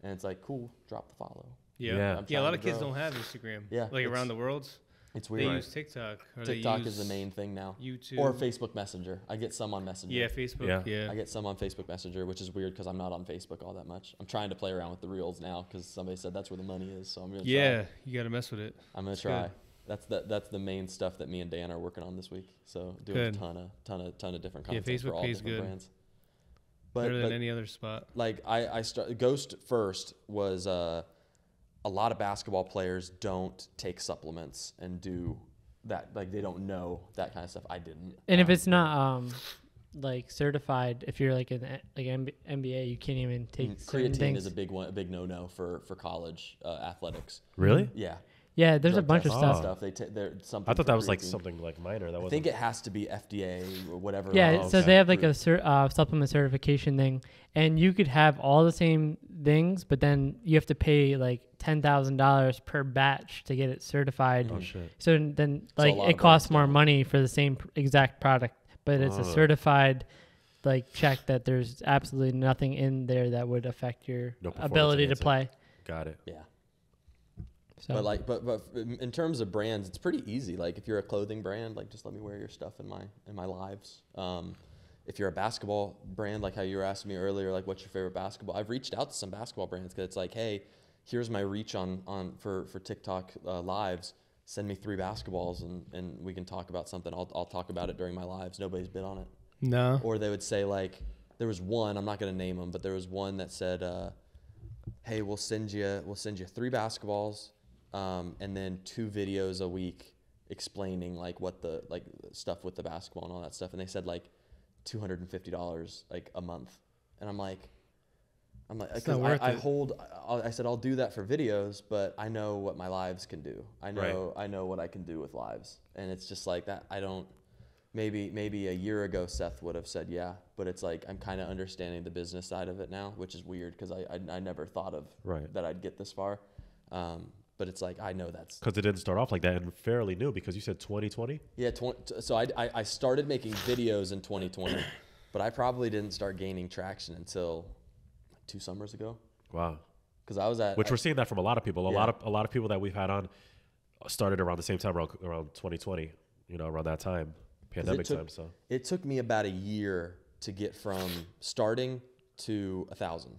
and it's like cool, drop the follow. yeah. Yeah. Yeah. A lot trying of to kids grow. don't have Instagram. Yeah, Like it's- around the world, It's they weird. use TikTok. Or TikTok they is the use main thing now, YouTube or Facebook Messenger. I get some on Messenger. Yeah, Facebook. Yeah. Yeah. I get some on Facebook Messenger, which is weird because I'm not on Facebook all that much. I'm trying to play around with the Reels now because somebody said that's where the money is, so I'm gonna Yeah. You got to mess with it. I'm gonna It's try. good. That's the main stuff that me and Dan are working on this week. So doing Good. a ton of different Yeah, content for Facebook all pays different good. brands. Better than But any other spot. like I started Ghost first was a lot of basketball players don't take supplements and do that, like they don't know that kind of stuff. I didn't. and if it's not like certified, if you're like in like NBA, you can't even take certain creatine things. is a big no for college athletics. really? Yeah. Yeah, there's a Drug bunch of tests and stuff. They're something. I thought for that was like creatine. something like minor. That I wasn't. think it has to be FDA or whatever. Yeah, Oh, so okay. they have like a supplement certification thing, and you could have all the same things, but then you have to pay like $10,000 per batch to get it certified. Oh shit. So then, So a like, lot it of costs brands more don't. money for the same exact product, but it's a Oh. certified, like, check that there's absolutely nothing in there that would affect your No performance ability to enhancer. play. Got it. Yeah. So But like, but in terms of brands, it's pretty easy. Like, if you're a clothing brand, like, just let me wear your stuff in my lives. If you're a basketball brand, like how you were asking me earlier, like, what's your favorite basketball? I've reached out to some basketball brands because it's like, hey, here's my reach for TikTok lives. Send me 3 basketballs and we can talk about something. I'll talk about it during my lives. Nobody's bid on it. No. Or they would say, like, there was one, I'm not going to name them, but there was one that said, hey, we'll send you 3 basketballs, and then 2 videos a week explaining like what the like stuff with the basketball and all that stuff. And they said like $250 like a month, and I'm like, because I said I'll do that for videos, but I know what my lives can do. I know what I can do with lives, and it's just like that. I don't. Maybe a year ago Seth would have said yeah, but it's like I'm kind of understanding the business side of it now, which is weird because I never thought of that I'd get this far. But it's like I know that's because it didn't start off like that and fairly new, because you said 2020. Yeah, so I started making videos in 2020, but I probably didn't start gaining traction until 2 summers ago. Wow. Because I was at we're seeing that from a lot of people. A lot of people that we've had on started around the same time, around 2020. Around that time. Pandemic time. So it took me about a year to get from starting to 1,000.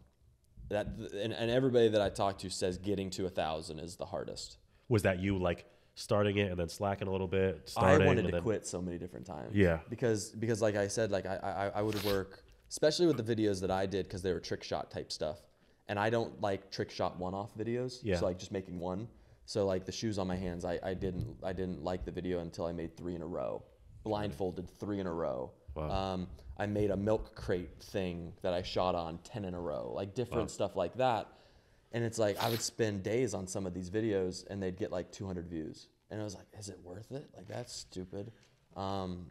And everybody that I talk to says getting to 1,000 is the hardest. Was that you like starting it and then slacking a little bit? I wanted to quit so many different times. Yeah. Because like I said, like I would work, especially with the videos that I did, because they were trick shot type stuff, and I don't like trick shot one-off videos. Yeah. So like just making one. So like the shoes on my hands, I didn't like the video until I made 3 in a row. Blindfolded 3 in a row. Wow. I made a milk crate thing that I shot on 10 in a row, like different stuff like that. And it's like I would spend days on some of these videos and they'd get like 200 views. And I was like, is it worth it? Like that's stupid. And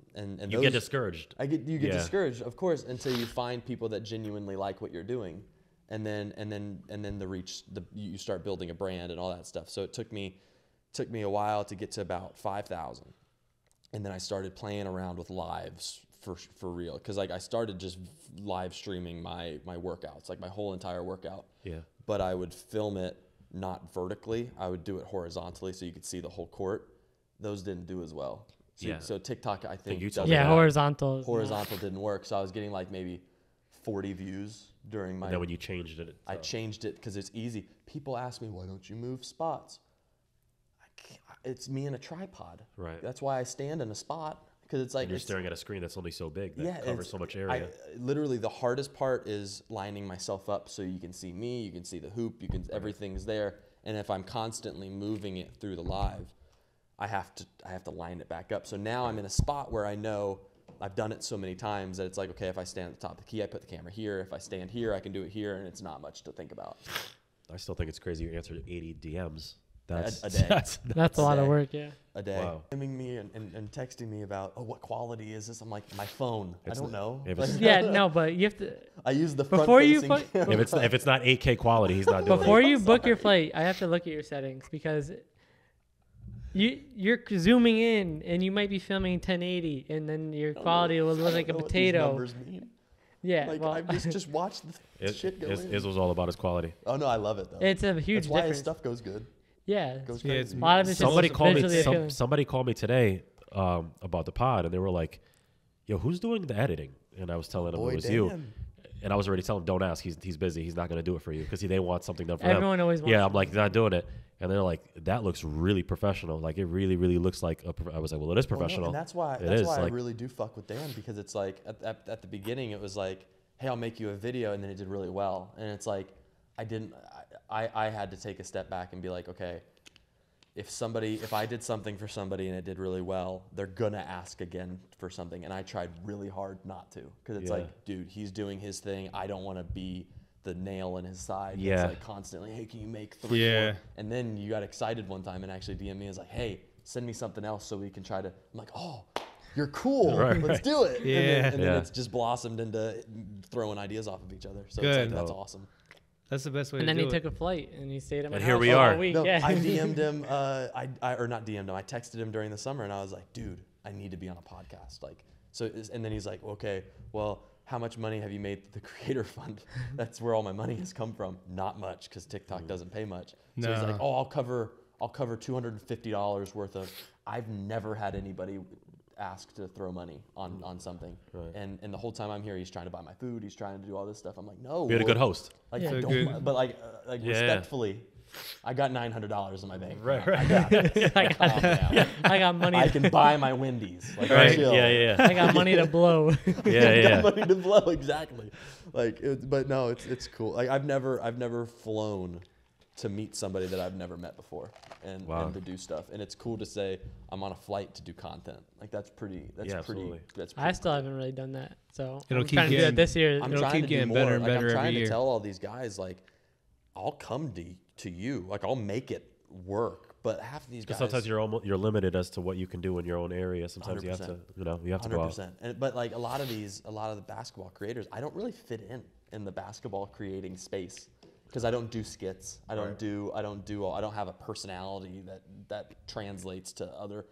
you get discouraged. You get discouraged, of course, until you find people that genuinely like what you're doing. And then you start building a brand and all that stuff. So it took me a while to get to about 5,000. And then I started playing around with lives for real, because like I started just live streaming my workouts, like my whole entire workout. Yeah. But I would film it not vertically. I would do it horizontally so you could see the whole court. Those didn't do as well. So TikTok, I think horizontal didn't work. So I was getting like maybe 40 views during my. And then when you changed it, I changed it because it's easy. People ask me, why don't you move spots? It's me in a tripod. Right. That's why I stand in a spot, because it's like you're staring at a screen that's only so big that covers so much area. Literally, the hardest part is lining myself up so you can see me, you can see the hoop, everything's there. And if I'm constantly moving it through the live, I have to line it back up. So now I'm in a spot where I know I've done it so many times that it's like, okay, if I stand at the top of the key, I put the camera here. If I stand here, I can do it here, and it's not much to think about. I still think it's crazy you answered 80 DMs. That's a day. That's a lot of work, yeah. A day. Wow. DMing me and texting me about, what quality is this? I'm like, my phone. I don't know. But you have to. I use the front-facing camera. If it's not 8K quality, he's not doing it. Before you book your flight, I have to look at your settings, because you're zooming in and you might be filming 1080 and then your quality will look like a potato. What these numbers mean. Yeah, I just watch the shit go in. His was all about his quality. Oh no, I love it though. It's a huge That's why difference. his stuff goes good. Yeah, Goes crazy. a lot of it's Somebody just somebody called me today about the pod, and they were like, "Yo, who's doing the editing?" And I was telling them it was you. And I was already telling him, "Don't ask. He's busy. He's not going to do it for you," because they want something done for them. Everyone always wants. Yeah, I'm like, he's not doing it. And they're like, that looks really professional. Like, it really, really looks like I was like, well, it is professional. And that's why I really do fuck with Dan, because it's like at the beginning it was like, hey, I'll make you a video, and then it did really well. And it's like I had to take a step back and be like, okay, if I did something for somebody and it did really well, they're gonna ask again for something. And I tried really hard not to, because it's like, dude, he's doing his thing. I don't want to be the nail in his side. Yeah. It's like constantly, hey, can you make 3 more? And then you got excited one time and actually DM'd me and was like, hey, send me something else so we can try to. I'm like, oh, you're cool. Let's do it. Yeah. And then it's just blossomed into throwing ideas off of each other. So it's like, that's awesome. That's the best way and to do it. And then he took a flight and he stayed at my house here we all are. week. No, Yeah. I DM'd him. Or not DM'd him. I texted him during the summer and I was like, dude, I need to be on a podcast. And then he's like, okay, well, how much money have you made through the creator fund? That's where all my money has come from. Not much, because TikTok doesn't pay much. So he's like, oh, I'll cover $250 worth of. I've never had anybody ask to throw money on something. Right. And the whole time I'm here, he's trying to buy my food. He's trying to do all this stuff. I'm like, no. Be a good host. But respectfully. I got $900 in my bank. Right, I got it. Calm down. I got money. I can buy my Wendy's. Like, Right. chill. Yeah. I got money to blow. Yeah. got money to blow, exactly. Like, but no, it's cool. Like, I've never flown to meet somebody that I've never met before, and to do stuff. And it's cool to say I'm on a flight to do content. Like, that's pretty. Absolutely. I still haven't really done that, so It'll I'm keep trying to do that this year. It'll keep getting better and better I'm trying every to year. tell all these guys, like, I'll come to you. Like, I'll make it work. But half of these guys, Sometimes you're limited as to what you can do in your own area. Sometimes 100%. you have to, you have to go out. But like a lot of the basketball creators, I don't really fit in the basketball creating space because I don't do skits. I don't have a personality that translates to other.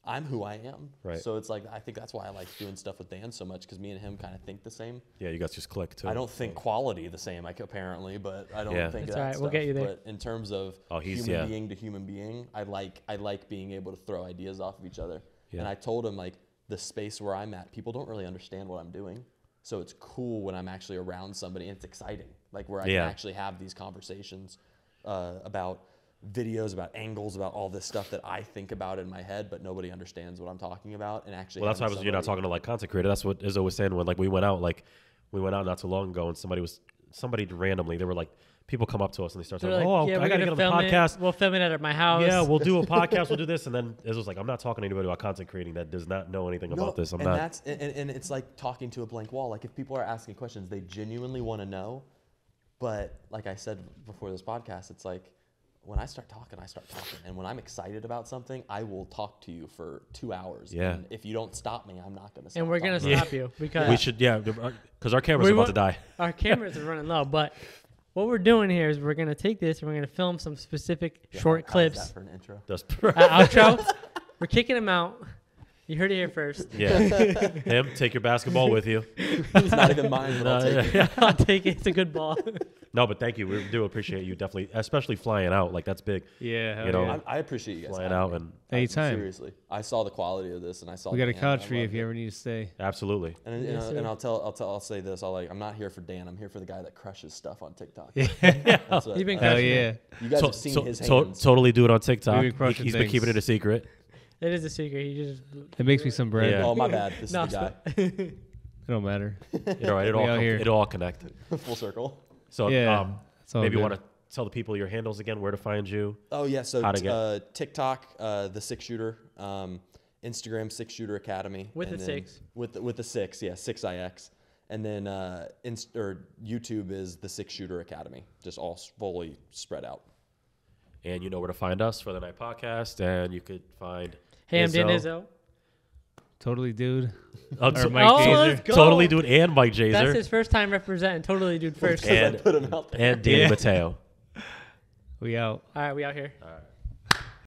I'm who I am. Right. So it's like, I think that's why I like doing stuff with Dan so much, because me and him kind of think the same. Yeah, you guys just click too. I don't think quality the same, apparently, but I don't think That's that all right. stuff. We'll get you there. But in terms of human being to human being, I like being able to throw ideas off of each other. Yeah. And I told him, like, the space where I'm at, people don't really understand what I'm doing. So it's cool when I'm actually around somebody, and it's exciting, like, where I can actually have these conversations about videos, about angles, about all this stuff that I think about in my head, but nobody understands what I'm talking about. And actually, well, that's why you're not talking to like content creator. That's what Izzo was saying when we went out not too long ago, and somebody randomly, they were like, people come up to us and they start talking, I gotta get on the podcast. We'll film it at my house. Yeah, we'll do a podcast. We'll do this, and then Izzo's like, I'm not talking to anybody about content creating that does not know anything about this. And it's like talking to a blank wall. Like, if people are asking questions, they genuinely want to know. But like I said before this podcast, it's like, when I start talking, and when I'm excited about something, I will talk to you for 2 hours. Yeah. And if you don't stop me, I'm not going to stop. And we're going to stop you because we should, because our cameras are about to die. Our cameras are running low, but what we're doing here is we're going to take this and we're going to film some specific short clips. How's that for an intro? Outro. We're kicking them out. You heard it here first. Yeah. Him, take your basketball with you. It's not even mine, but I'll take it. I'll take it. It's a good ball. No, but thank you. We do appreciate you definitely, especially flying out. Like, that's big. Yeah. You know, yeah. I appreciate you guys flying out and anytime. Seriously, I saw the quality of this, and I saw. We got a Dan, couch and for I you loved if you it. ever need to stay. absolutely. And, Yes, sir. and I'll say this. I'm not here for Dan. I'm here for the guy that crushes stuff on TikTok. Yeah. That's what- You've been Hell crushing yeah. it. You guys have seen his hands. Totally do it on TikTok. We've been crushing He's been things. keeping it a secret. It is a secret. You just It makes me some bread. Yeah. Oh, my bad. This No, is the guy. It don't matter. All right, it all connected. Full circle. So Yeah. It's all maybe you good. want to tell the people your handles again, where to find you. Oh yeah, so How to get- TikTok, The6ixShooter, Instagram, 6ixShooter Academy With and the then- 6. with the 6, yeah, 6ix, and then YouTube is The6ixShooter Academy, just all fully spread out. And you know where to find us for the Night Podcast, and you could find Hammed and Izzo. Izzo. Totally, dude. Oh, Or Mike let's Jaser. go. Totally Dude and Mike That's Jaser his first time representing Totally Dude first. and Put him out there. and Danny Yeah. Mateo. We out. All right, we out here. All right.